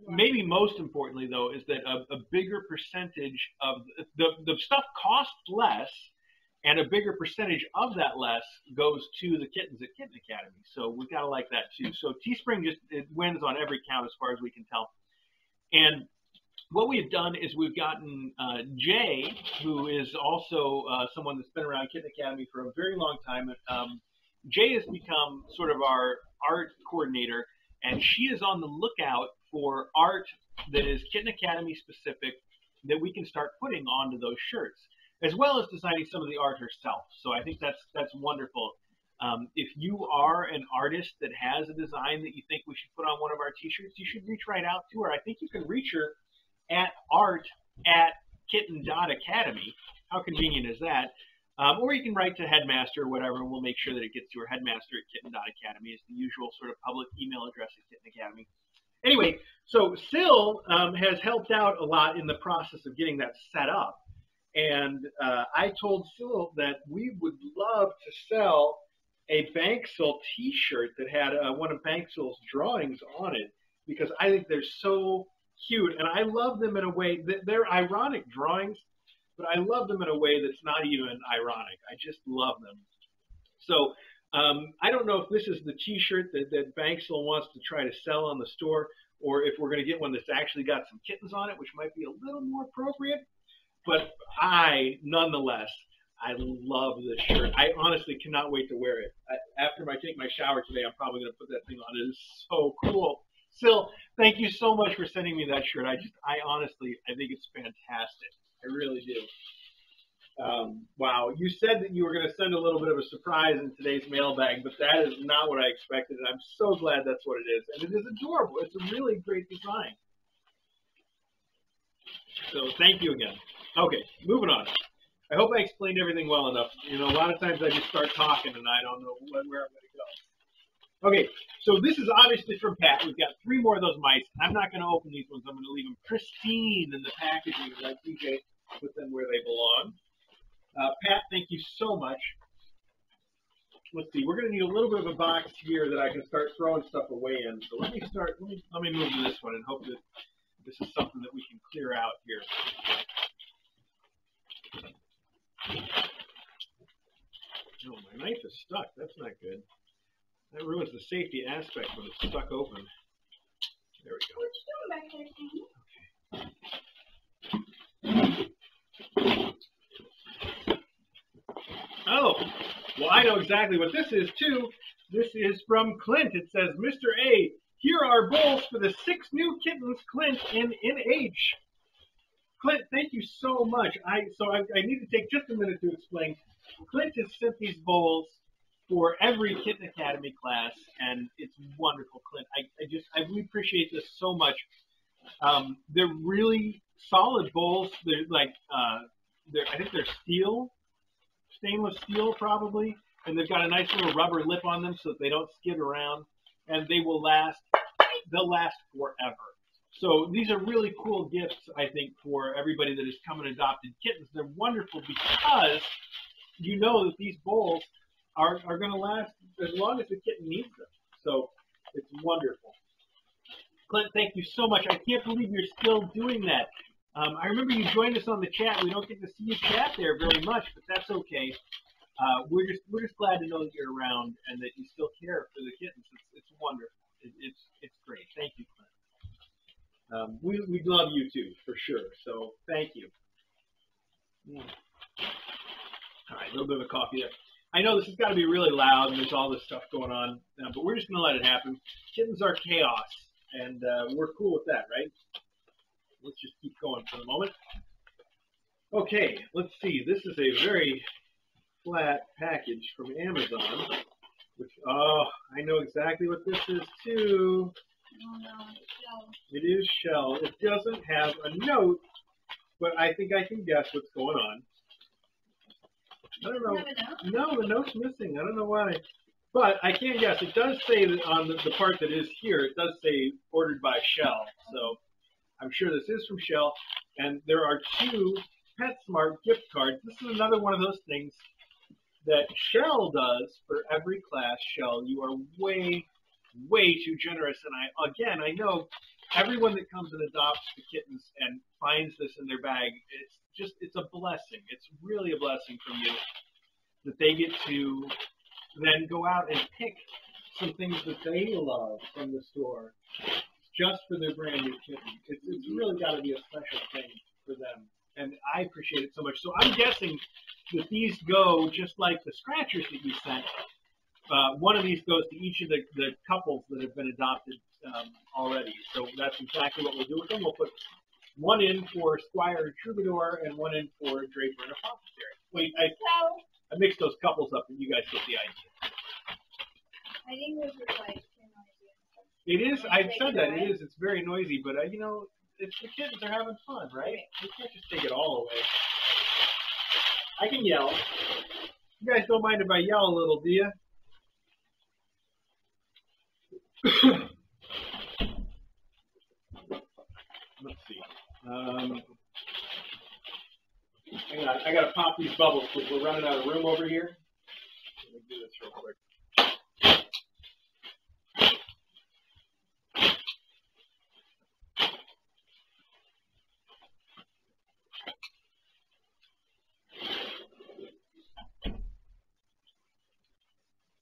maybe most importantly, though, is that a bigger percentage of the stuff costs less, and a bigger percentage of that less goes to the kittens at Kitten Academy. So we've got to like that too. So Teespring it wins on every count as far as we can tell. And what we've done is we've gotten Jay, who is also someone that's been around Kitten Academy for a very long time. Jay has become sort of our art coordinator, and she is on the lookout for art that is Kitten Academy specific that we can start putting onto those shirts, as well as designing some of the art herself. So I think that's wonderful. If you are an artist that has a design that you think we should put on one of our T-shirts, you should reach right out to her. I think you can reach her at art@kitten.academy. How convenient is that? Or you can write to Headmaster or whatever, and we'll make sure that it gets to her. Headmaster@kitten.academy is the usual sort of public email address at Kitten Academy. Anyway, so Syl has helped out a lot in the process of getting that set up. And I told Syl that we would love to sell a Banksil T-shirt that had one of Banksil's drawings on it, because I think they're so cute. And I love them in a way that they're ironic drawings, but I love them in a way that's not even ironic. I just love them. So I don't know if this is the T-shirt that Banksil wants to try to sell on the store, or if we're going to get one that's actually got some kittens on it, which might be a little more appropriate. But nonetheless, I love this shirt. I honestly cannot wait to wear it. After I take my shower today, I'm probably going to put that thing on. It is so cool. Syl, thank you so much for sending me that shirt. I honestly think it's fantastic. I really do. Wow. You said that you were going to send a little bit of a surprise in today's mailbag, but that is not what I expected. And I'm so glad that's what it is. And it is adorable. It's a really great design. So thank you again. Okay, moving on. I hope I explained everything well enough. You know, a lot of times I just start talking and I don't know where I'm going to go. Okay, so this is obviously from Pat. We've got 3 more of those mice. I'm not going to open these ones. I'm going to leave them pristine in the packaging, like DJ, put them where they belong. Pat, thank you so much. Let's see, we're going to need a little bit of a box here that I can start throwing stuff away in. So let me move to this one and hope that this is something that we can clear out here. Oh, my knife is stuck. That's not good. That ruins the safety aspect when it's stuck open. There we go. What you doing back there, Sammy? Okay. Oh, well, I know exactly what this is, too. This is from Clint. It says, Mr. A, here are bowls for the 6 new kittens, Clint, in NH. Clint, thank you so much. I need to take just a minute to explain. Clint has sent these bowls for every Kitten Academy class, and it's wonderful, Clint. I really appreciate this so much. They're really solid bowls. They're like, I think they're stainless steel probably, and they've got a nice little rubber lip on them so that they don't skid around, and they'll last forever. So these are really cool gifts, I think, for everybody that has come and adopted kittens. They're wonderful because you know that these bowls are going to last as long as the kitten needs them. So it's wonderful. Clint, thank you so much. I can't believe you're still doing that. I remember you joined us on the chat. We don't get to see you chat there very much, but that's okay. We're just glad to know that you're around and that you still care for the kittens. It's wonderful. It's great. Thank you, Clint. We love you too, for sure. So thank you. All right, a little bit of a coffee there. I know this has got to be really loud and there's all this stuff going on, but we're just going to let it happen. Kittens are chaos, and we're cool with that, right? Let's just keep going for the moment. Okay, let's see. This is a very flat package from Amazon, which, oh, I know exactly what this is too. Oh no, it's shell. It is shell. It doesn't have a note, but I think I can guess what's going on. I don't know. No, the note's missing. I don't know why. But I can guess. It does say that on the part that is here, it does say ordered by Shell. So I'm sure this is from Shell. And there are 2 PetSmart gift cards. This is another one of those things that Shell does for every class. Shell, you are way, way too generous. And I know everyone that comes and adopts the kittens and finds this in their bag, it's a blessing. It's really a blessing from you that they get to then go out and pick some things that they love from the store just for their brand new kitten. It's really got to be a special thing for them. And I appreciate it so much. So I'm guessing that these go just like the scratchers that you sent. One of these goes to each of the couples that have been adopted already. So that's exactly what we'll do with them. We'll put one in for Squire and Troubadour and one in for Draper and Apothecary. Wait, I mixed those couples up and you guys get the idea. I think this is like too noisy. It is, I said that, it is, it's very noisy, but you know, it's the kittens are having fun, right? You can't just take it all away. I can yell. You guys don't mind if I yell a little, do you? Let's see. I gotta pop these bubbles because we're running out of room over here. Let me do this real quick.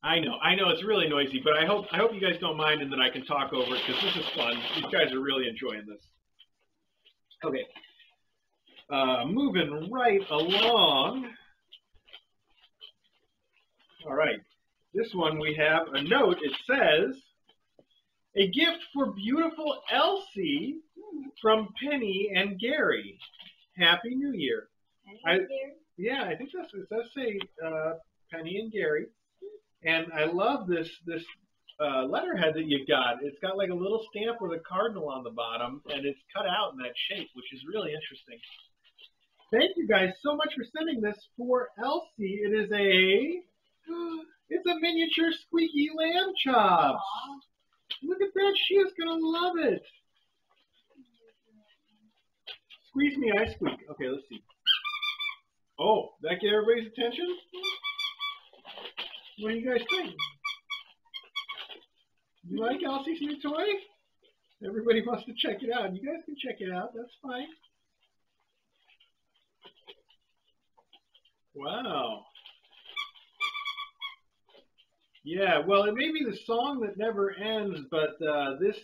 I know it's really noisy, but I hope you guys don't mind and that I can talk over it because this is fun. These guys are really enjoying this. Okay. Moving right along. All right. This one we have a note. It says, a gift for beautiful Elsie from Penny and Gary. Happy New Year. Yeah, I think it does say Penny and Gary. And I love this letterhead that you've got. It's got like a little stamp with a cardinal on the bottom, and it's cut out in that shape, which is really interesting. Thank you guys so much for sending this for Elsie. It's a miniature squeaky lamb chops. Look at that. She is going to love it. Squeeze me, I squeak. Okay, let's see. Oh, that get everybody's attention? What do you guys think? You like Elsie's new toy? Everybody wants to check it out. You guys can check it out. That's fine. Wow. Yeah, well, it may be the song that never ends, but this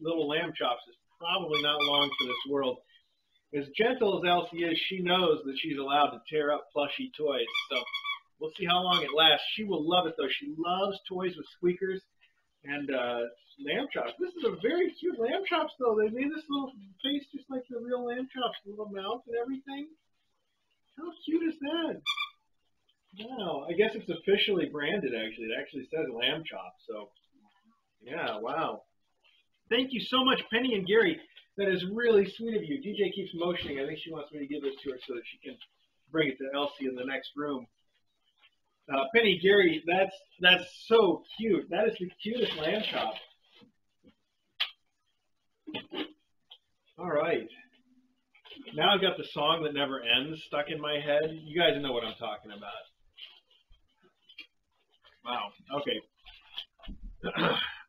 little lamb chops is probably not long for this world. As gentle as Elsie is, she knows that she's allowed to tear up plushy toys. So we'll see how long it lasts. She will love it, though. She loves toys with squeakers and lamb chops. This is a very cute lamb chops, though. They made this little face just like the real lamb chops, little mouth and everything. How cute is that? Wow, I guess it's officially branded, actually. It actually says lamb chop, so yeah, wow. Thank you so much, Penny and Gary. That is really sweet of you. DJ keeps motioning. I think she wants me to give this to her so that she can bring it to Elsie in the next room. Penny, Gary, that's so cute. That is the cutest lamb chop. All right. Now I've got the song that never ends stuck in my head. You guys know what I'm talking about. Wow. Okay.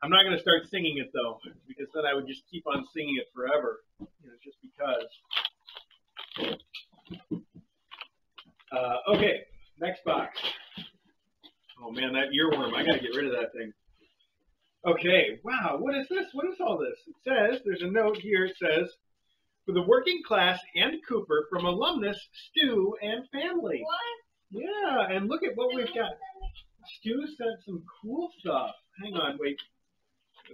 I'm not going to start singing it, though, because then I would just keep on singing it forever, just because. Okay, next box. Oh, man, that earworm. I got to get rid of that thing. Okay, wow, what is this? What is all this? It says, there's a note here. It says, for the working class and Cooper from alumnus, Stu, and family. What? Yeah, and look at what we've got. Stu sent some cool stuff. Hang on, wait.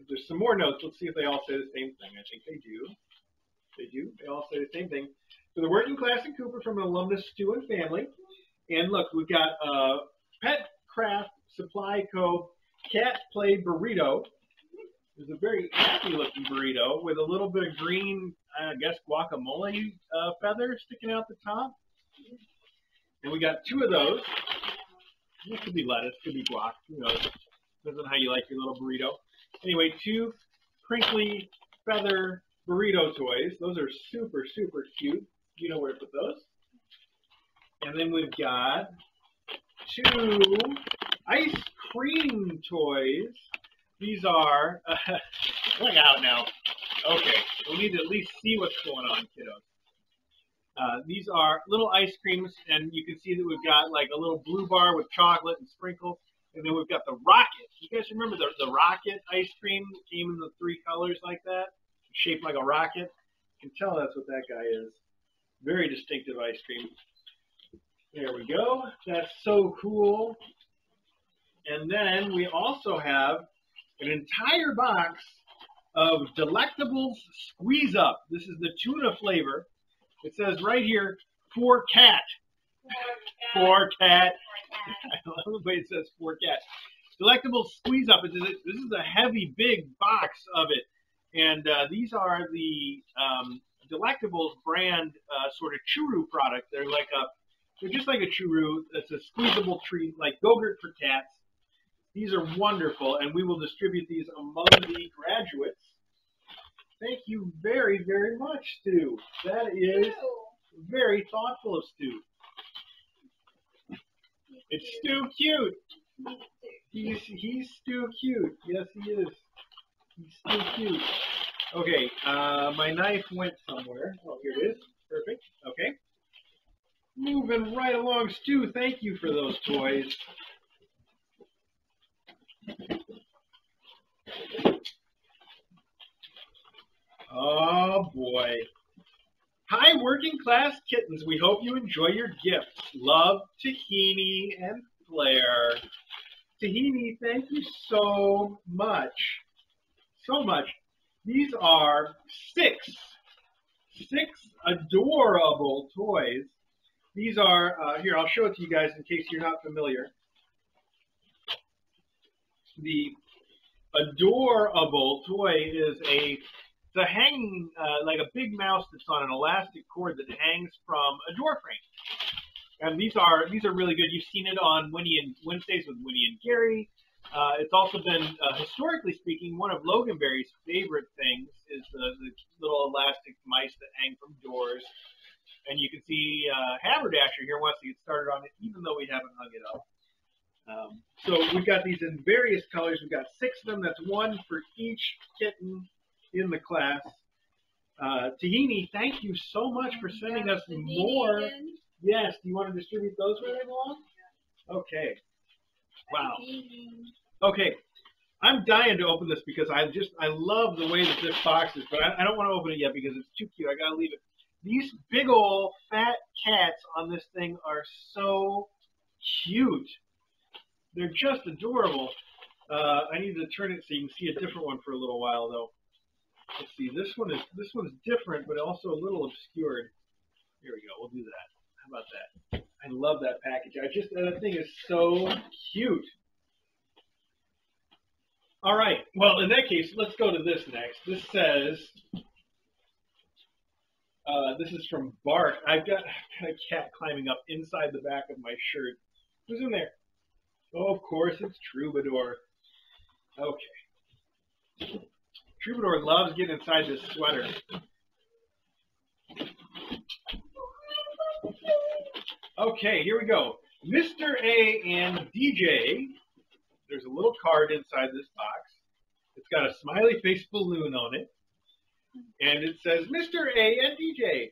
There's some more notes. Let's see if they all say the same thing. I think they do. They do. They all say the same thing. For the working class and Cooper from alumnus, Stu, and family. And look, we've got Pet Craft Supply Co. Cat Play Burrito. It's a very happy looking burrito with a little bit of green, I guess, guacamole feathers sticking out the top. And we got 2 of those. It could be lettuce, could be guac, depends on how you like your little burrito. Anyway, 2 crinkly feather burrito toys. Those are super, super cute. You know where to put those. And then we've got 2 ice cream toys. These are, look out now. Okay, we need to at least see what's going on, kiddos. These are little ice creams, and you can see that we've got like a little blue bar with chocolate and sprinkles, and then we've got the rocket. You guys remember the rocket ice cream that came in the 3 colors like that, shaped like a rocket? You can tell that's what that guy is. Very distinctive ice cream. There we go. That's so cool. And then we also have an entire box of Delectables Squeeze Up. This is the tuna flavor. It says right here, for cat. For cat. I love the way it says for cat. Delectable Squeeze Up. This is a heavy, big box of it. And these are the Delectables brand sort of churu product. They're just like a churu. It's a squeezable treat, like Go-Gurt for cats. These are wonderful, and we will distribute these among the graduates. Thank you very, very much, Stu. That is very thoughtful of Stu. It's Stu cute. He's Stu cute. Yes, he is. He's Stu cute. Okay, my knife went somewhere. Oh, here it is. Perfect. Okay. Moving right along, Stu. Thank you for those toys. Oh boy. Hi, working class kittens. We hope you enjoy your gifts. Love, Tahini and Claire. Tahini, thank you so much. So much. These are 6 adorable toys. These are, here, I'll show it to you guys in case you're not familiar. The adorable toy is it's a hanging, like a big mouse that's on an elastic cord that hangs from a door frame. And these are really good. You've seen it on Wednesdays with Winnie and Gary. It's also been, historically speaking, one of Loganberry's favorite things is the little elastic mice that hang from doors. And you can see Haberdasher here wants to get started on it, even though we haven't hung it up. So we've got these in various colors. We've got 6 of them. That's 1 for each kitten in the class. Tahini, thank you so much for sending us more. Yes, do you want to distribute those where they belong? Okay. Wow. Okay. I'm dying to open this because I love the way that this box is, but I don't want to open it yet because it's too cute. I got to leave it. These big old fat cats on this thing are so cute. They're just adorable. I need to turn it so you can see a different one for a little while, though. Let's see. This one's different, but also a little obscured. Here we go. We'll do that. How about that? I love that package. That thing is so cute. All right. Well, in that case, let's go to this next. This says, this is from Bart. I've got a cat climbing up inside the back of my shirt. Who's in there? Oh, of course, it's Troubadour. Okay. Troubadour loves getting inside this sweater. Okay, here we go. Mr. A and DJ. There's a little card inside this box. It's got a smiley face balloon on it. And it says, Mr. A and DJ.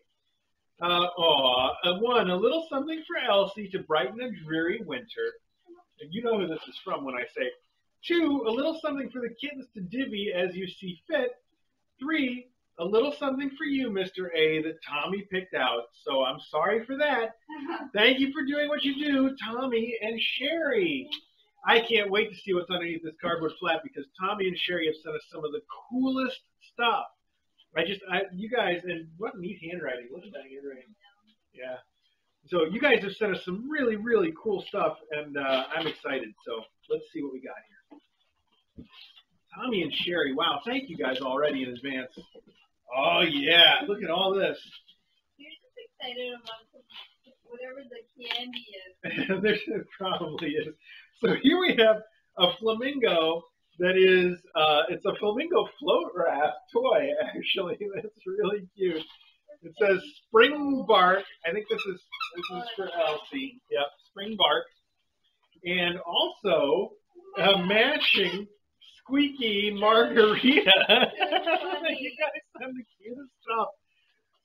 One, a little something for Elsie to brighten a dreary winter. And you know who this is from when I say. 2, a little something for the kittens to divvy as you see fit. 3, a little something for you, Mr. A, that Tommy picked out. So I'm sorry for that. Thank you for doing what you do, Tommy and Sherry. I can't wait to see what's underneath this cardboard flap because Tommy and Sherry have sent us some of the coolest stuff. You guys, and what neat handwriting. Look at that handwriting. Yeah. So you guys have sent us some really, really cool stuff, and I'm excited. So let's see what we got here. Tommy and Sherry. Wow, thank you guys already in advance. Oh, yeah. Look at all this. You're just excited about whatever the candy is. There probably is. So here we have a flamingo that is, it's a flamingo float raft toy, actually. That's really cute. It says Spring Bark. I think this is for Elsie. Yep, Spring Bark. And also a matching squeaky margarita. You guys have the cutest stuff.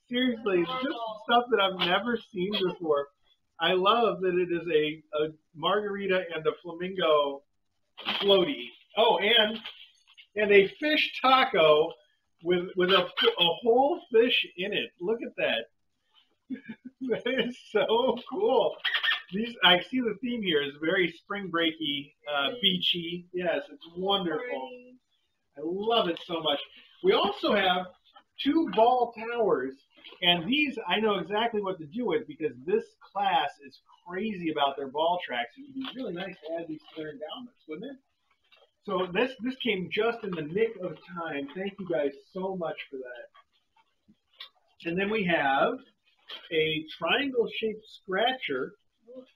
Seriously, just stuff that I've never seen before. I love that it is a margarita and a flamingo floaty. Oh, and a fish taco with a whole fish in it. Look at that. That is so cool. I see the theme here is very spring breaky, beachy. Yes, it's wonderful. I love it so much. We also have 2 ball towers, and these I know exactly what to do with because this class is crazy about their ball tracks. It would be really nice to add these to their endowments, wouldn't it? So this came just in the nick of time. Thank you guys so much for that. And then we have a triangle-shaped scratcher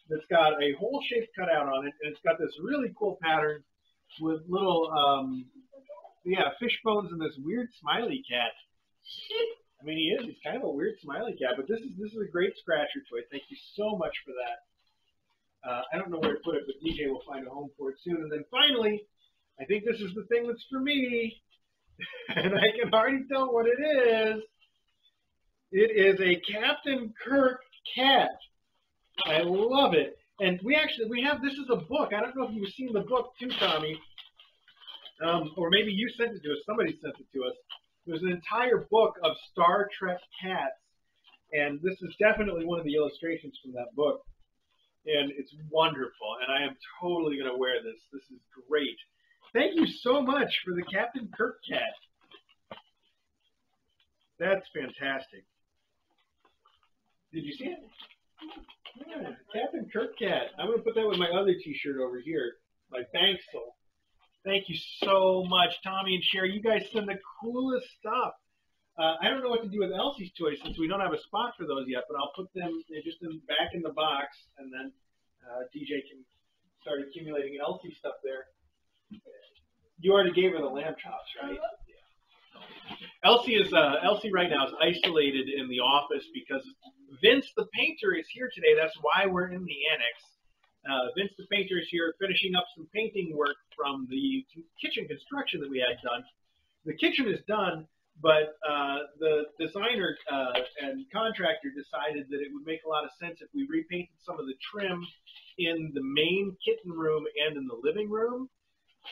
that's got a hole shape cut out on it, and it's got this really cool pattern with little, fish bones and this weird smiley cat. I mean, he's kind of a weird smiley cat, but this is a great scratcher toy. Thank you so much for that. I don't know where to put it, but DJ will find a home for it soon. And then finally, I think this is the thing that's for me, and I can already tell what it is. It is a Captain Kirk cat. I love it. And we have, this is a book. I don't know if you've seen the book too, Tommy. Or maybe you sent it to us. Somebody sent it to us. There's an entire book of Star Trek cats. And this is definitely one of the illustrations from that book. And it's wonderful. And I am totally going to wear this. This is great. Thank you so much for the Captain Kirk cat. That's fantastic. Did you see it? Yeah, Captain Kirk cat. I'm going to put that with my other t-shirt over here, my Banksel. Thank you so much, Tommy and Sherry. You guys send the coolest stuff. I don't know what to do with Elsie's toys since we don't have a spot for those yet, but I'll put them just back in the box, and then DJ can start accumulating Elsie stuff there. You already gave her the lamb chops, right? Yeah. Elsie right now is isolated in the office because Vince the painter is here today. That's why we're in the annex. Vince the painter is here finishing up some painting work from the kitchen construction that we had done. The kitchen is done, but the designer and contractor decided that it would make a lot of sense if we repainted some of the trim in the main kitten room and in the living room.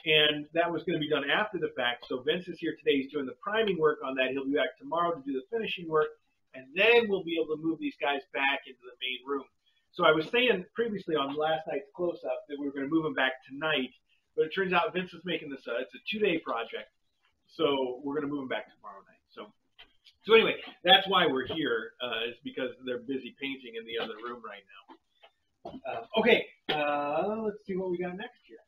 And that was going to be done after the fact. So Vince is here today. He's doing the priming work on that. He'll be back tomorrow to do the finishing work. And then we'll be able to move these guys back into the main room. So I was saying previously on last night's close-up that we were going to move them back tonight. But it turns out Vince is making this, it's a 2-day project. So we're going to move them back tomorrow night. So anyway, that's why we're here, is because they're busy painting in the other room right now. Okay, let's see what we got next here.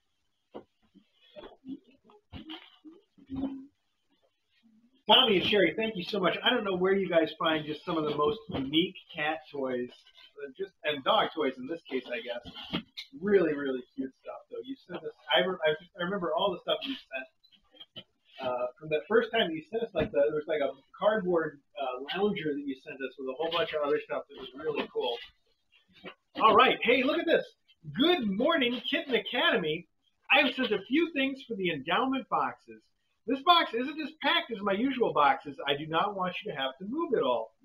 Tommy and Sherry, thank you so much. I don't know where you guys find just some of the most unique cat toys, and dog toys in this case, I guess. Really, really cute stuff, though. You sent us. I remember all the stuff you sent from that first time that you sent us. There was like a cardboard lounger that you sent us with a whole bunch of other stuff that was really cool. All right, hey, look at this. Good morning, Kitten Academy. I have sent a few things for the endowment boxes. This box isn't as packed as my usual boxes. I do not want you to have to move it all.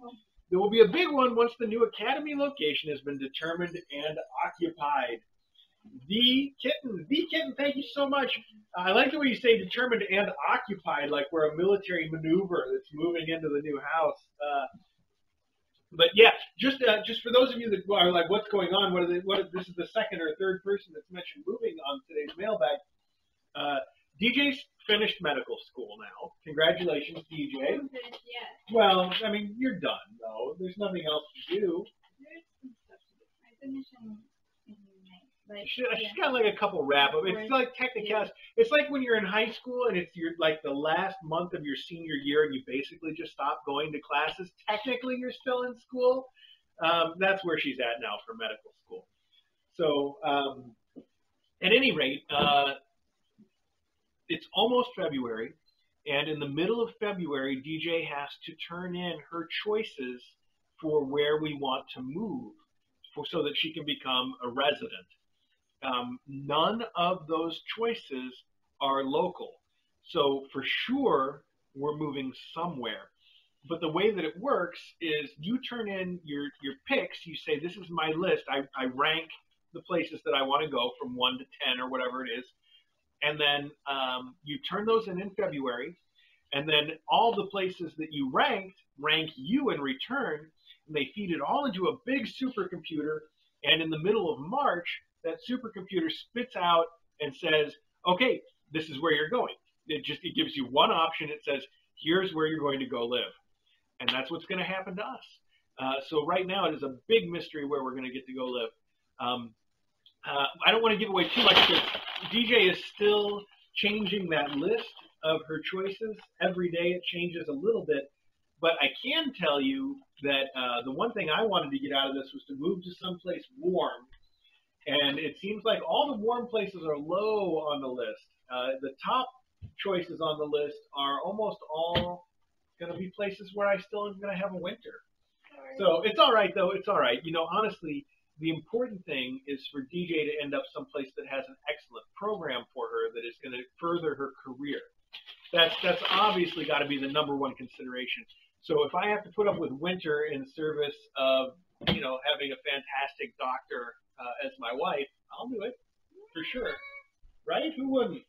There will be a big one once the new academy location has been determined and occupied. The Kitten, thank you so much. I like the way you say determined and occupied, like we're a military maneuver that's moving into the new house. But yeah, just for those of you that are like, what's going on? This is the second or third person that's mentioned moving on today's mailbag. DJ's finished medical school now. Congratulations, DJ. I haven't finished yet. Well, I mean, you're done though. There's nothing else to do. There's some stuff to do. I finish in May. But She's got like a couple wrap up. It's like technicality. It's like when you're in high school and it's like the last month of your senior year and you basically just stop going to classes. Technically, you're still in school. That's where she's at now for medical school. So, at any rate, it's almost February, and in the middle of February, DJ has to turn in her choices for where we want to move so that she can become a resident. None of those choices are local. So for sure, we're moving somewhere. But the way that it works is you turn in your picks. You say, this is my list. I rank the places that I want to go from 1 to 10 or whatever it is. And then you turn those in February. And then all the places that you rank you in return. And they feed it all into a big supercomputer. And in the middle of March, that supercomputer spits out and says, okay, this is where you're going. It gives you one option. It says, here's where you're going to go live. And that's what's going to happen to us. So right now it is a big mystery where we're going to get to go live. I don't want to give away too much because DJ is still changing that list of her choices. Every day it changes a little bit. But I can tell you that the one thing I wanted to get out of this was to move to someplace warm. And it seems like all the warm places are low on the list. The top choices on the list are almost all going to be places where I still am going to have a winter. So it's all right, though. It's all right. You know, honestly, the important thing is for DJ to end up someplace that has an excellent program for her that is going to further her career. That's obviously got to be the number one consideration. So if I have to put up with winter in service of, you know, having a fantastic doctor as my wife, I'll do it for sure. Right? Who wouldn't?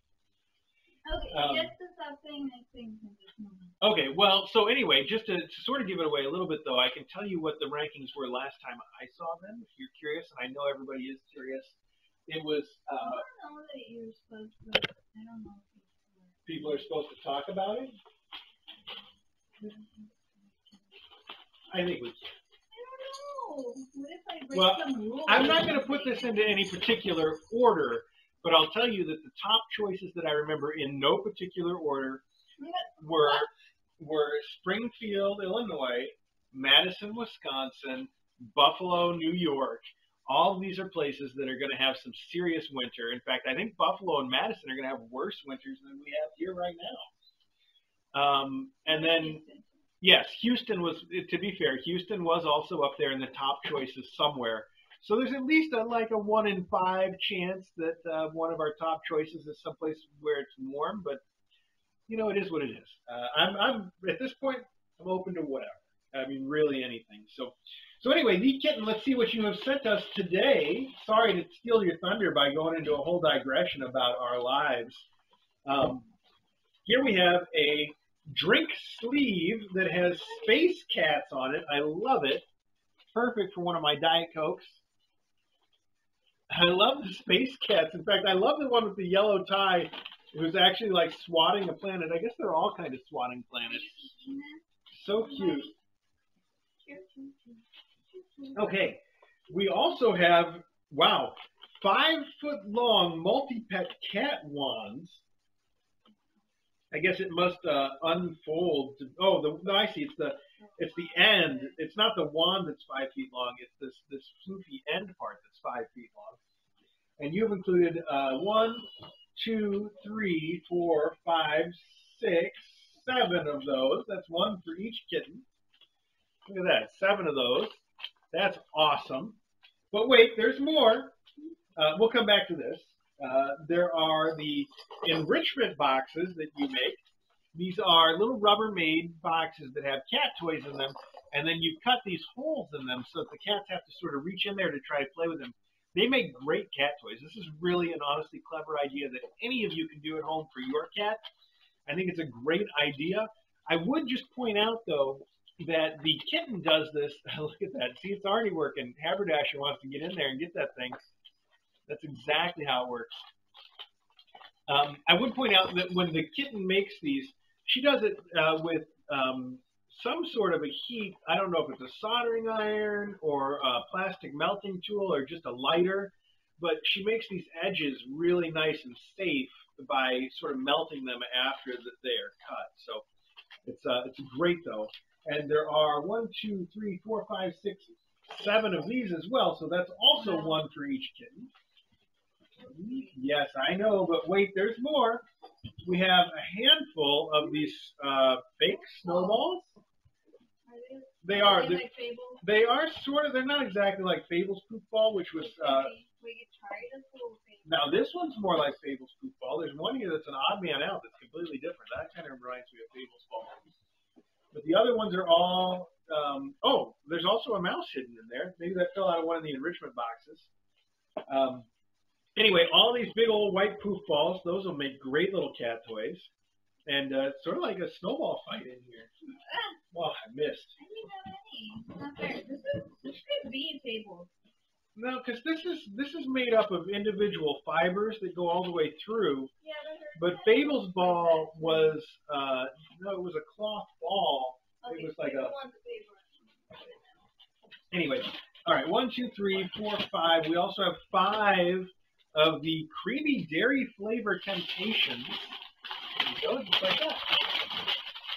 Okay, just to stop saying nice things in this moment. Okay, well, so anyway, just to sort of give it away a little bit, though, I can tell you what the rankings were last time I saw them, if you're curious, and I know everybody is curious. It was... I don't know that you're supposed to, I don't know if people are supposed to talk about it? I think we can. I don't know. What if I break Well, some rules? I'm not going to put this into any particular order, but I'll tell you that the top choices that I remember in no particular order were Springfield, Illinois, Madison, Wisconsin, Buffalo, New York. All of these are places that are going to have some serious winter. In fact, I think Buffalo and Madison are going to have worse winters than we have here right now. And then, yes, Houston was, to be fair, Houston was also up there in the top choices somewhere. So there's at least a 1 in 5 chance that one of our top choices is someplace where it's warm, but you know, it is what it is. I'm at this point, I'm open to whatever. I mean, really anything. So anyway, the Kitten, let's see what you have sent us today. Sorry to steal your thunder by going into a whole digression about our lives. Here we have a drink sleeve that has space cats on it. I love it. Perfect for one of my Diet Cokes. I love the space cats. In fact, I love the one with the yellow tie. It was actually like swatting a planet. I guess they're all kind of swatting planets. So cute. Okay. We also have wow, 5-foot-long multi-pet cat wands. I guess it must unfold. Oh, I see. It's the end. It's not the wand that's 5 feet long. It's this floofy end part that's 5 feet long. And you've included 1, 2, 3, 4, 5, 6, 7 of those. That's one for each kitten. Look at that, 7 of those. That's awesome. But wait, there's more. We'll come back to this. There are the enrichment boxes that you make. These are little Rubbermaid boxes that have cat toys in them, and then you cut these holes in them so that the cats have to sort of reach in there to try to play with them. They make great cat toys. This is really an honestly clever idea that any of you can do at home for your cat. I think it's a great idea. I would just point out, though, that the Kitten does this. Look at that. See, it's already working. Haberdasher wants to get in there and get that thing. That's exactly how it works. I would point out that when the Kitten makes these, she does it with some sort of a heat. I don't know if it's a soldering iron or a plastic melting tool or just a lighter, but she makes these edges really nice and safe by sort of melting them after that they are cut. So it's great, though. And there are 1, 2, 3, 4, 5, 6, 7 of these as well. So that's also one for each kitten. Yes, I know, but wait, there's more. We have a handful of these fake snowballs. They are. They are sort of. They're not exactly like Fable's poop ball, which was. Now this one's more like Fable's poop ball. There's one here that's an odd man out that's completely different. That kind of reminds me of Fable's ball. But the other ones are all. Oh, there's also a mouse hidden in there. Maybe that fell out of one of the enrichment boxes. Anyway, all these big old white poof balls, those will make great little cat toys. And it's sort of like a snowball fight in here. Oh, I missed. I didn't have any. Not fair. This could be Fable. No, because this is made up of individual fibers that go all the way through. Yeah, but Fable's ball was, no, it was a cloth ball. Okay, it was like a... Anyway, all right, 1, 2, 3, 4, 5. We also have 5 of the creamy dairy flavor temptations. There you go, just like that.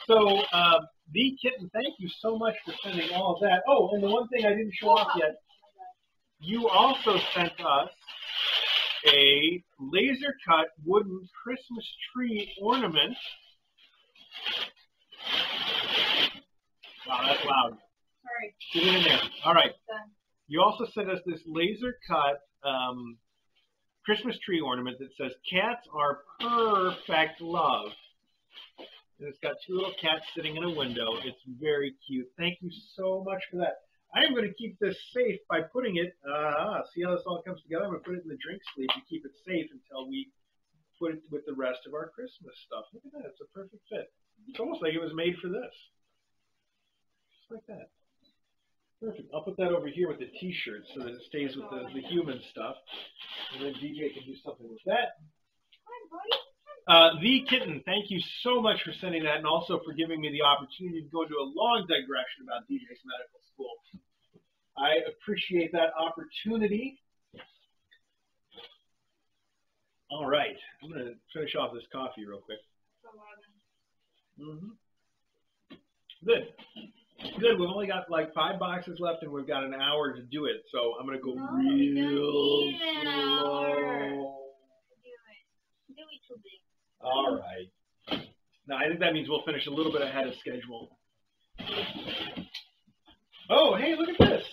So, the Kitten, thank you so much for sending all of that. Oh, and the one thing I didn't show off yet, you also sent us a laser-cut wooden Christmas tree ornament. Wow, that's loud. Sorry. Get it in there. All right. Done. You also sent us this laser-cut Christmas tree ornament that says, "Cats are perfect love." And it's got 2 little cats sitting in a window. It's very cute. Thank you so much for that. I am going to keep this safe by putting it, see how this all comes together? I'm going to put it in the drink sleeve to keep it safe until we put it with the rest of our Christmas stuff. Look at that. It's a perfect fit. It's almost like it was made for this. Just like that. Perfect. I'll put that over here with the T-shirt so that it stays with the human stuff. And then DJ can do something with that. The Kitten, thank you so much for sending that and also for giving me the opportunity to go into a long digression about DJ's medical school. I appreciate that opportunity. All right. I'm going to finish off this coffee real quick. Good. Good. We've only got like 5 boxes left, and we've got an hour to do it. So I'm going to go real slow. All right. Now, I think that means we'll finish a little bit ahead of schedule. Oh, hey, look at this.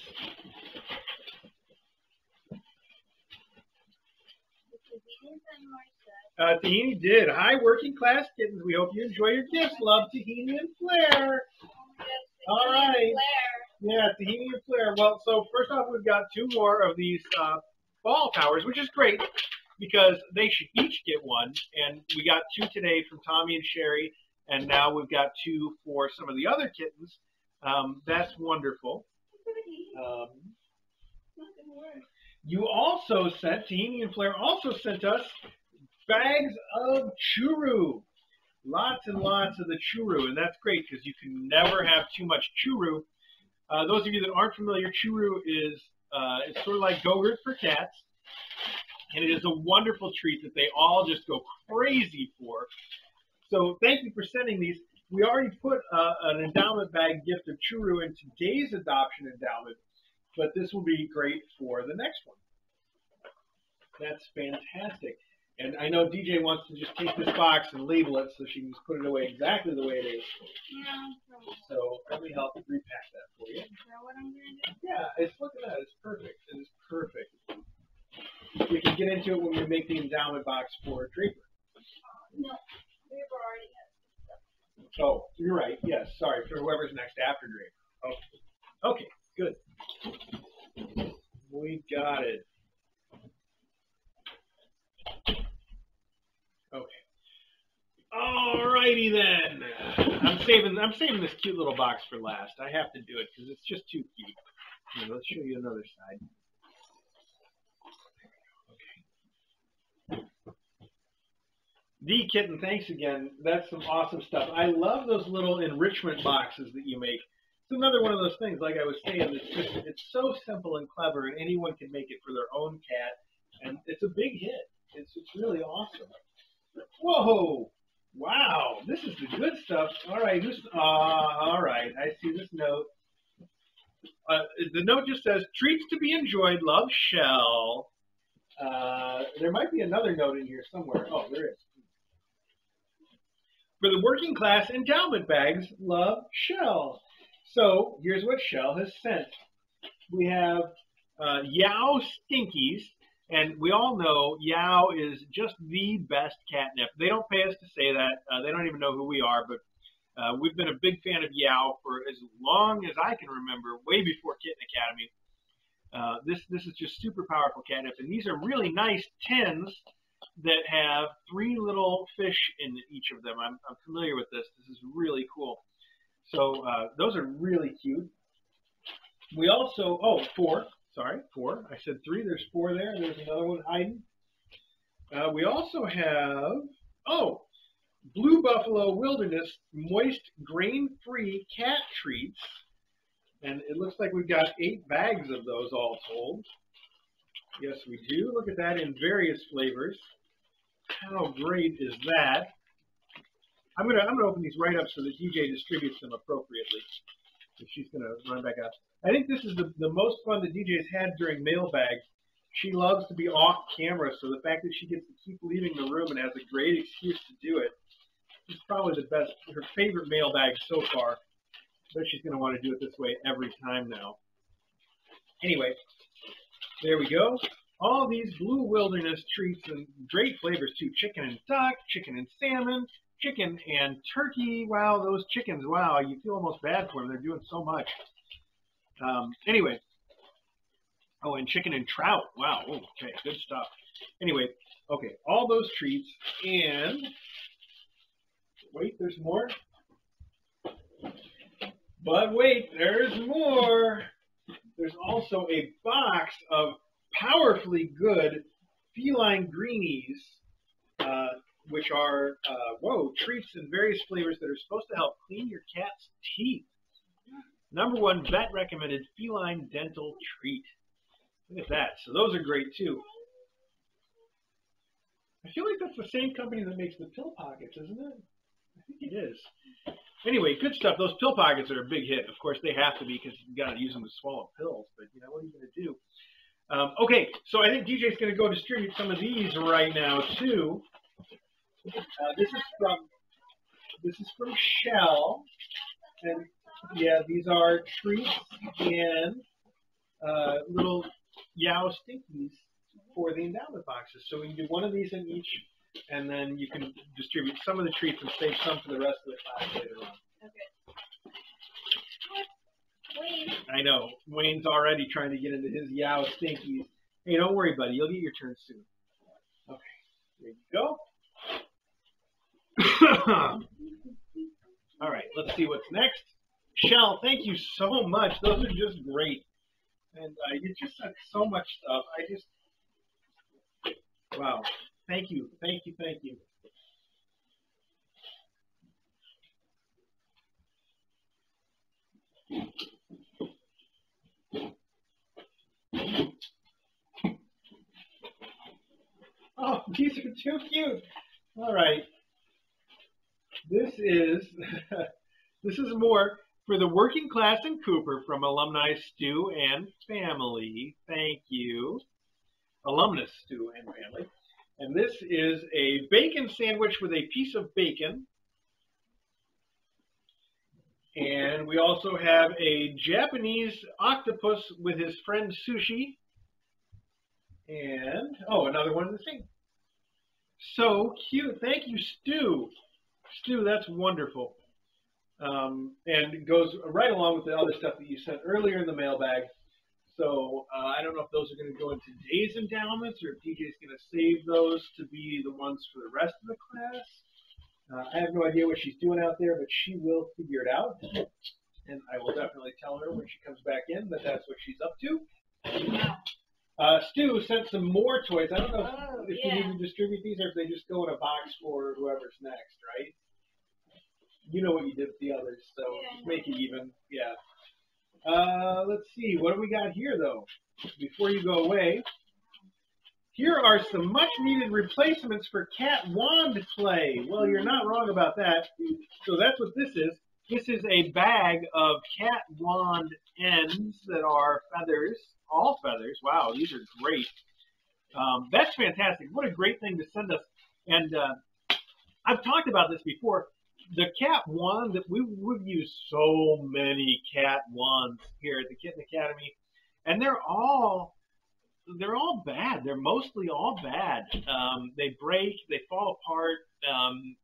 Tahini did. Hi, working class kittens. We hope you enjoy your gifts. Love, Tahini and Flair. All right. Yeah, Tahini and Flair. Well, so first off, we've got 2 more of these ball towers, which is great because they should each get one. And we got 2 today from Tommy and Sherry, and now we've got 2 for some of the other kittens. That's wonderful. You also sent, Tahini and Flair also sent us bags of churro. Lots and lots of the churro, and that's great because you can never have too much churro. Those of you that aren't familiar, churro is It's sort of like Go-Gurt for cats. And it is a wonderful treat that they all just go crazy for. So thank you for sending these. We already put an endowment bag gift of Churu in today's adoption endowment, but this will be great for the next one. That's fantastic. And I know DJ wants to just take this box and label it so she can just put it away exactly the way it is. So let me help repack that for you. Is that what I'm going to do? Yeah, look at that. It's perfect. It is perfect. We can get into it when we make the endowment box for Draper. No, we've already had stuff. Oh, you're right. Yes, sorry, for whoever's next after Draper. Okay, good. We got it. Okay. Alrighty then. I'm saving this cute little box for last. I have to do it because it's just too cute. Here, let's show you another side. D Kitten, thanks again. That's some awesome stuff. I love those little enrichment boxes that you make. It's another one of those things, like I was saying, it's so simple and clever, and anyone can make it for their own cat, and it's a big hit. It's really awesome. Whoa! Wow, this is the good stuff. All right, all right. I see this note. The note just says, "Treats to be enjoyed. Love, Shell." There might be another note in here somewhere. Oh, there is. For the working class endowment bags, love, Shell. So here's what Shell has sent. We have Yow Stinkies, and we all know Yow is just the best catnip. They don't pay us to say that. They don't even know who we are, but we've been a big fan of Yow for as long as I can remember, way before Kitten Academy. This is just super powerful catnip, and these are really nice tins that have 3 little fish in each of them. I'm familiar with this. This is really cool. So those are really cute. We also, 4. Sorry, 4. I said 3. There's 4 there. There's another one hiding. We also have, Blue Buffalo Wilderness Moist Grain-Free Cat Treats. And it looks like we've got 8 bags of those all told. Yes, we do. Look at that, in various flavors. How great is that? I'm gonna open these right up so that DJ distributes them appropriately. So she's gonna run back up. I think this is the most fun that DJ's had during Mailbag. She loves to be off camera, so the fact that she gets to keep leaving the room and has a great excuse to do it is probably the best, her favorite Mailbag so far. But she's gonna want to do it this way every time now. Anyway, there we go. All these Blue Wilderness treats and great flavors too. Chicken and duck, chicken and salmon, chicken and turkey. Wow, those chickens, wow, you feel almost bad for them. They're doing so much. Anyway. Oh, and chicken and trout. Wow, okay, good stuff. Anyway, okay, all those treats. And, wait, there's more. But wait, there's more. There's also a box of powerfully good feline greenies, which are, treats in various flavors that are supposed to help clean your cat's teeth. Number 1 vet recommended feline dental treat. Look at that. So those are great too. I feel like that's the same company that makes the pill pockets, isn't it? I think it is. Anyway, good stuff. Those pill pockets are a big hit. Of course, they have to be because you got to use them to swallow pills. But you know, what are you going to do? Okay, so I think DJ's going to go distribute some of these right now too. This is from Shell, and yeah, these are treats and little Yow Stinkies for the endowment boxes. So we can do one of these in each, and then you can distribute some of the treats and save some for the rest of the class later on. Okay. Wayne. I know. Wayne's already trying to get into his Yow Stinkies. Hey, don't worry, buddy. You'll get your turn soon. Okay. There you go. All right. Let's see what's next. Shell, thank you so much. Those are just great. And you just sent so much stuff. Wow. Thank you. Thank you. Thank you. These are too cute. All right. This is more for the working class in Cooper from alumni Stu and family. Thank you. Alumnus Stu and family. And this is a bacon sandwich with a piece of bacon. And we also have a Japanese octopus with his friend Sushi. And, oh, another one of the same. So cute. Thank you, Stu. Stu, that's wonderful. And it goes right along with the other stuff that you sent earlier in the mailbag. So I don't know if those are going to go in today's endowments or if DJ's going to save those to be the ones for the rest of the class. I have no idea what she's doing out there, but she will figure it out. And I will definitely tell her when she comes back in that that's what she's up to. Stu sent some more toys. I don't know if you need to distribute these or if they just go in a box for whoever's next, right? You know what you did with the others, so just make it even. Yeah. Let's see. What do we got here, though? Before you go away, here are some much-needed replacements for cat wand play. Well, you're not wrong about that. So that's what this is. This is a bag of cat wand ends that are feathers, all feathers. Wow, these are great. That's fantastic. What a great thing to send us. And I've talked about this before. The cat wand that we've used so many cat wands here at the Kitten Academy, and they're all bad. They're mostly all bad. They break, they fall apart, and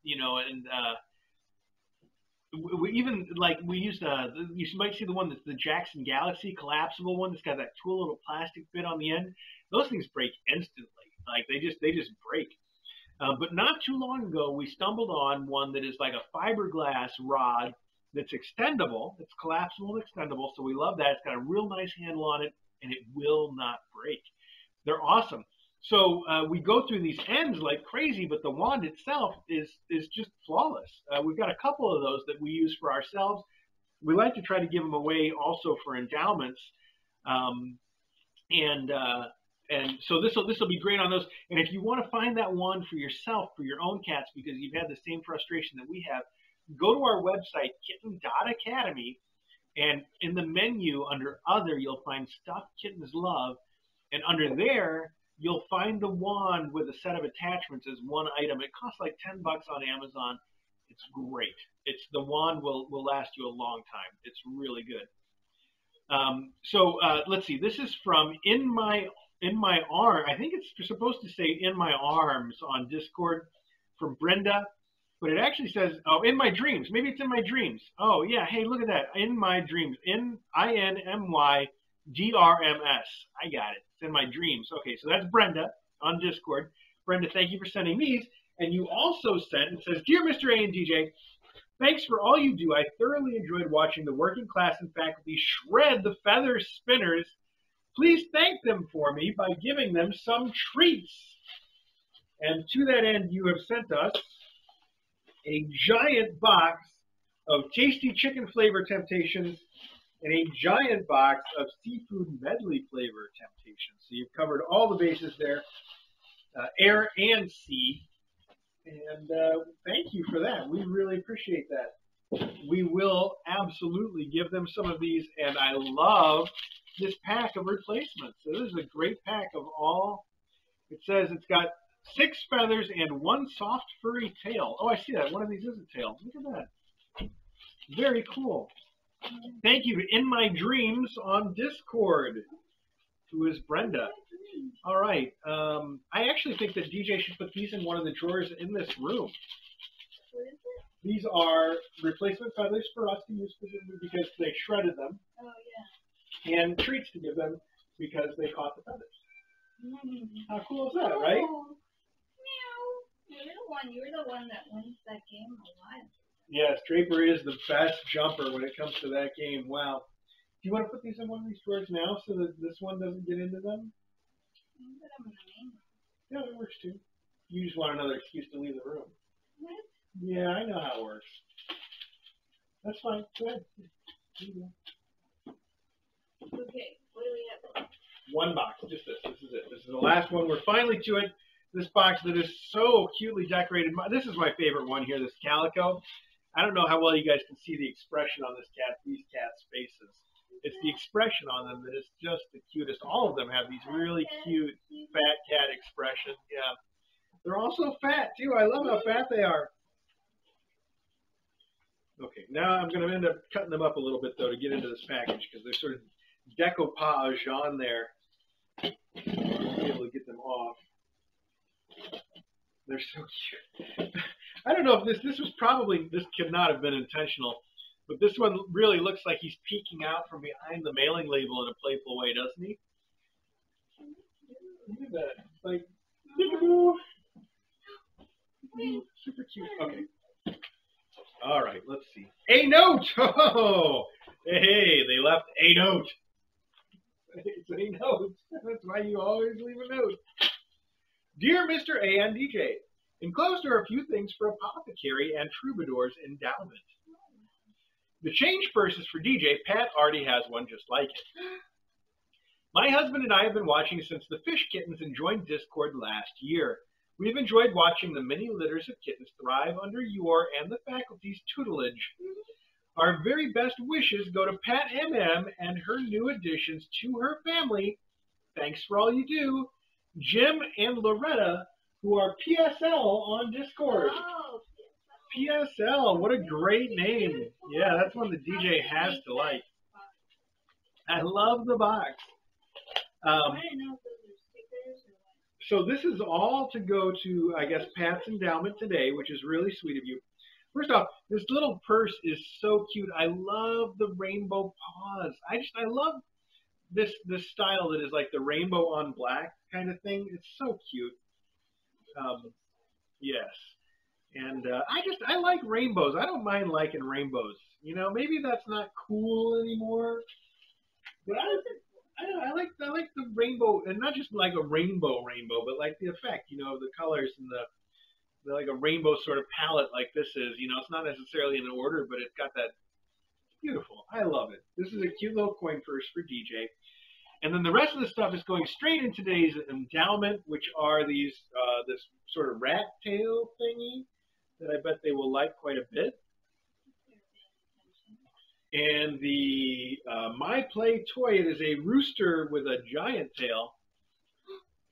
we even we used you might see the one that's the Jackson Galaxy collapsible one that's got that cool little plastic bit on the end. Those things break instantly. Like they just break. But not too long ago, we stumbled on one that is like a fiberglass rod that's extendable. It's collapsible and extendable, so we love that. It's got a real nice handle on it, and it will not break. They're awesome. So we go through these ends like crazy, but the wand itself is just flawless. We've got a couple of those that we use for ourselves. We like to try to give them away also for endowments. And so this will be great on those. And if you want to find that wand for yourself, for your own cats, because you've had the same frustration that we have, go to our website, kitten.academy, and in the menu under Other, you'll find Stuff Kittens Love. And under there, you'll find the wand with a set of attachments as one item. It costs like $10 on Amazon. It's great. The wand will last you a long time. It's really good. So let's see. This is from In My Arm. I think it's supposed to say In My Arms on Discord from Brenda, but it actually says, oh, In My Dreams. Maybe it's In My Dreams. Oh, yeah. Hey, look at that. In My Dreams. INMYDRMS. I got it. It's In My Dreams. Okay, so that's Brenda on Discord. Brenda, thank you for sending these. And you also sent, it says, Dear Mr. A and DJ, thanks for all you do. I thoroughly enjoyed watching the working class and faculty shred the feather spinners. Please thank them for me by giving them some treats. And to that end, you have sent us a giant box of tasty chicken flavor temptations and a giant box of seafood medley flavor temptations. So you've covered all the bases there, air and sea. And thank you for that. We really appreciate that. We will absolutely give them some of these. And I love this pack of replacements. So this is a great pack of all. It says it's got 6 feathers and 1 soft furry tail. Oh, I see that. One of these is a tail. Look at that. Very cool. Thank you to In My Dreams on Discord, who is Brenda. All right. I actually think that DJ should put these in one of the drawers in this room. What is it? These are replacement feathers for us to use because they shredded them. Oh, yeah. And treats to give them because they caught the feathers. Mm. How cool is that, right? Oh, meow. You're the one that wins that game a lot. Yes, Draper is the best jumper when it comes to that game. Wow. Do you want to put these in one of these drawers now so that this one doesn't get into them? But I'm in the main room. Yeah, that works too. You just want another excuse to leave the room. What? Yeah, I know how it works. That's fine. Go ahead. Okay, what do we have? One box, just this. This is it. This is the last one. We're finally to it. this box that is so cutely decorated. This is my favorite one here, this calico. I don't know how well you guys can see the expression on these cats' faces. It's the expression on them that is just the cutest. All of them have these really cute fat cat expressions. Yeah. They're also fat, too. I love how fat they are. Okay, now I'm going to end up cutting them up a little bit, though, to get into this package, because they're sort of decoupage on there. I'll be able to get them off. They're so cute. I don't know if this could not have been intentional, but this one really looks like he's peeking out from behind the mailing label in a playful way, doesn't he? Look at that. It's like, peekaboo. Super cute. Okay. All right, let's see. A note! Oh! Hey, they left a note. It's a note. That's why you always leave a note. Dear Mr. A and DJ, enclosed are a few things for Apothecary and Troubadour's endowment. The change purse is for DJ. Pat already has one just like it. My husband and I have been watching since the fish kittens joined Discord last year. We've enjoyed watching the many litters of kittens thrive under your and the faculty's tutelage. Our very best wishes go to Pat MM and her new additions to her family. Thanks for all you do. Jim and Loretta, who are PSL on Discord. Oh, PSL, what a great name. Yeah, that's one that DJ has to like. I love the box. So this is all to go to, I guess, Pat's endowment today, which is really sweet of you. First off, this little purse is so cute. I love the rainbow paws. I love this style that is like the rainbow on black kind of thing. It's so cute. Yes. And I like rainbows. I don't mind liking rainbows. You know, maybe that's not cool anymore. But I like the rainbow, and not just like a rainbow, but like the effect, you know, the colors and the like a rainbow sort of palette like this is. You know, it's not necessarily in order, but it's got that beautiful. I love it. This is a cute little coin purse for DJ. And then the rest of the stuff is going straight into today's endowment, which are these this sort of rat tail thingy that I bet they will like quite a bit. And the My Play toy, it is a rooster with a giant tail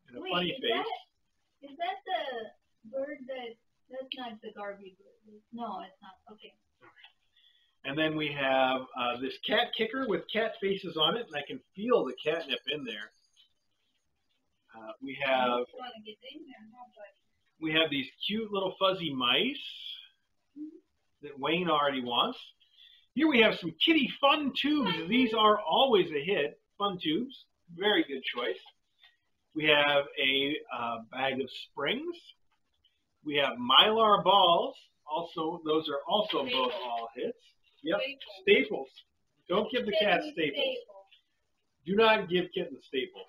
and a funny face. Is that the bird that's not the Garvey bird? No, it's not. Okay. And then we have this cat kicker with cat faces on it, and I can feel the catnip in there. We have these cute little fuzzy mice that Wayne already wants. Here we have some kitty fun tubes. These are always a hit. Fun tubes. Very good choice. We have a bag of springs. We have Mylar balls. Also, those are also both all hits. Yep. Staples. Don't give the cat staples. Do not give kittens staples.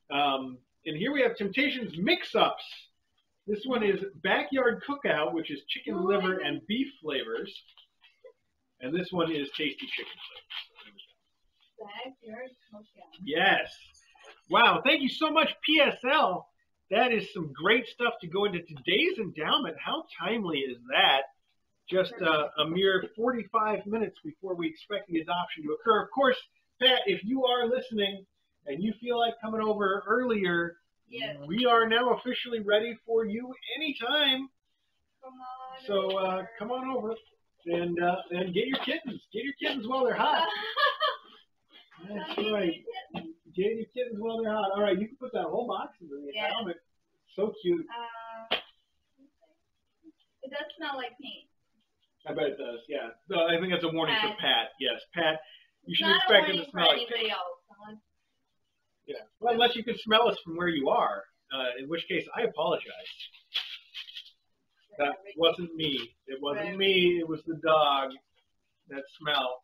And here we have Temptations mix-ups. This one is Backyard Cookout, which is chicken liver and beef flavors. And this one is Tasty Chicken flavors. Backyard Cookout. Yes. Wow, thank you so much, PSL. That is some great stuff to go into today's endowment. How timely is that? Just a mere 45 minutes before we expect the adoption to occur. Of course, Pat, if you are listening and you feel like coming over earlier, yes, we are now officially ready for you anytime. Come on. So come on over and get your kittens. Get your kittens while they're hot. That's right. Get your kittens while they're hot. All right, you can put that whole box in the endowment. So cute. It does smell like paint. I bet it does, yeah. So I think that's a warning for Pat. Yes, Pat, you should not expect it to smell like paint. Yeah, well, unless you can smell us from where you are, in which case I apologize. That wasn't me. It wasn't me. It was the dog. That smell.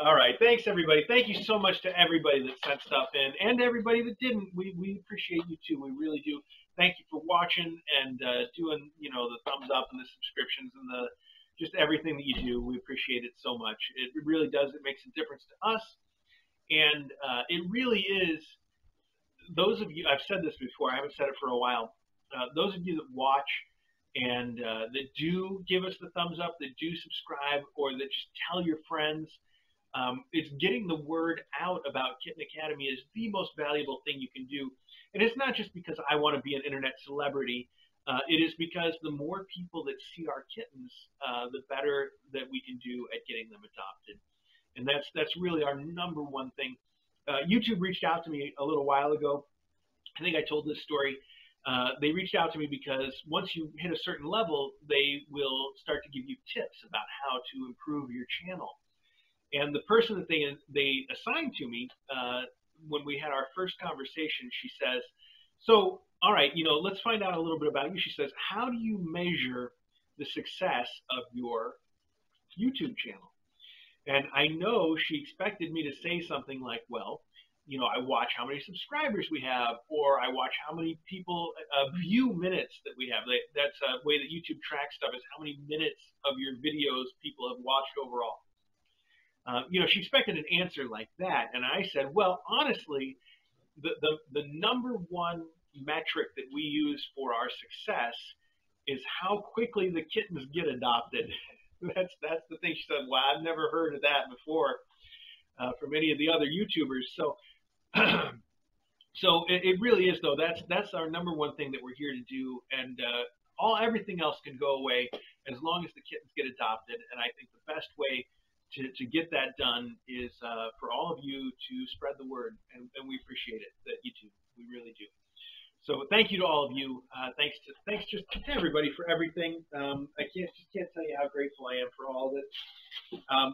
All right. Thanks, everybody. Thank you so much to everybody that sent stuff in and everybody that didn't. We appreciate you, too. We really do. Thank you for watching and doing, you know, the thumbs up and the subscriptions and the just everything that you do. We appreciate it so much. It really does. It makes a difference to us. And it really is, those of you, I've said this before, I haven't said it for a while, those of you that watch and that do give us the thumbs up, that do subscribe, or that just tell your friends, it's getting the word out about Kitten Academy is the most valuable thing you can do. And it's not just because I want to be an internet celebrity. It is because the more people that see our kittens, the better that we can do at getting them adopted. And that's really our number one thing. YouTube reached out to me a little while ago. I think I told this story. They reached out to me because once you hit a certain level, they will start to give you tips about how to improve your channel. And the person that they assigned to me, when we had our first conversation, she says, so, all right, let's find out a little bit about you. She says, how do you measure the success of your YouTube channel? And I know she expected me to say something like, well, I watch how many subscribers we have, or I watch how many people view minutes that we have. That's a way that YouTube tracks stuff, is how many minutes of your videos people have watched overall. She expected an answer like that. And I said, well, honestly, the number one metric that we use for our success is how quickly the kittens get adopted. That's the thing. She said, well, I've never heard of that before from any of the other YouTubers. So so it really is, though. That's our number one thing that we're here to do. And everything else can go away as long as the kittens get adopted. And I think the best way to get that done is for all of you to spread the word, and we appreciate it that you do. We really do. So thank you to all of you. Thanks just to everybody for everything. I can't tell you how grateful I am for all of it.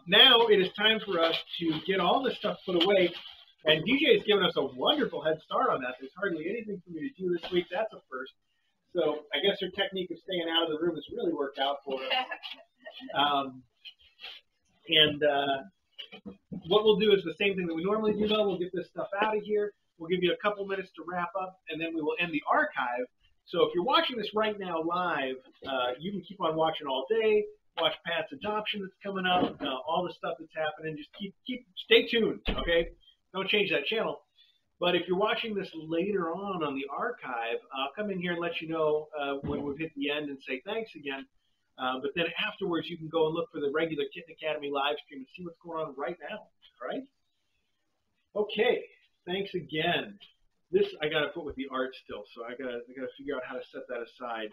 Now it is time for us to get all this stuff put away. And DJ has given us a wonderful head start on that. There's hardly anything for me to do this week. That's a first. So I guess her technique of staying out of the room has really worked out for her. What we'll do is the same thing that we normally do, though. We'll get this stuff out of here. We'll give you a couple minutes to wrap up, and then we will end the archive. So if you're watching this right now live, you can keep on watching all day. Watch Pat's adoption that's coming up, all the stuff that's happening. Just stay tuned, okay? Don't change that channel. But if you're watching this later on the archive, I'll come in here and let you know when we've hit the end and say thanks again. But then afterwards, you can go and look for the regular Kitten Academy live stream and see what's going on right now. All right? Okay. Thanks again. This I got to put with the art still, so I got to figure out how to set that aside.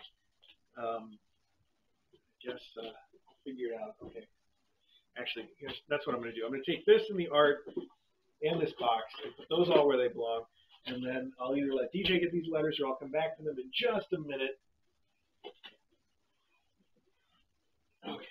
I'll figure it out. Okay. Actually, that's what I'm going to do. I'm going to take this and the art and this box and put those all where they belong, and then I'll either let DJ get these letters or I'll come back to them in just a minute. Okay.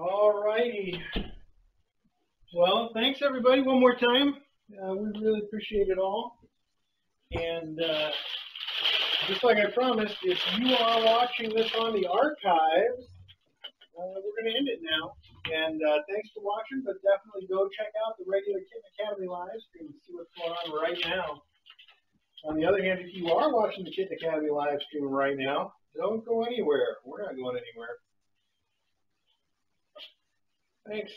All righty. Well, thanks everybody one more time. We really appreciate it all. And just like I promised, if you are watching this on the archives, we're going to end it now. And thanks for watching, but definitely go check out the regular Kitten Academy live stream and see what's going on right now. On the other hand, if you are watching the Kitten Academy live stream right now, don't go anywhere. We're not going anywhere. Thanks.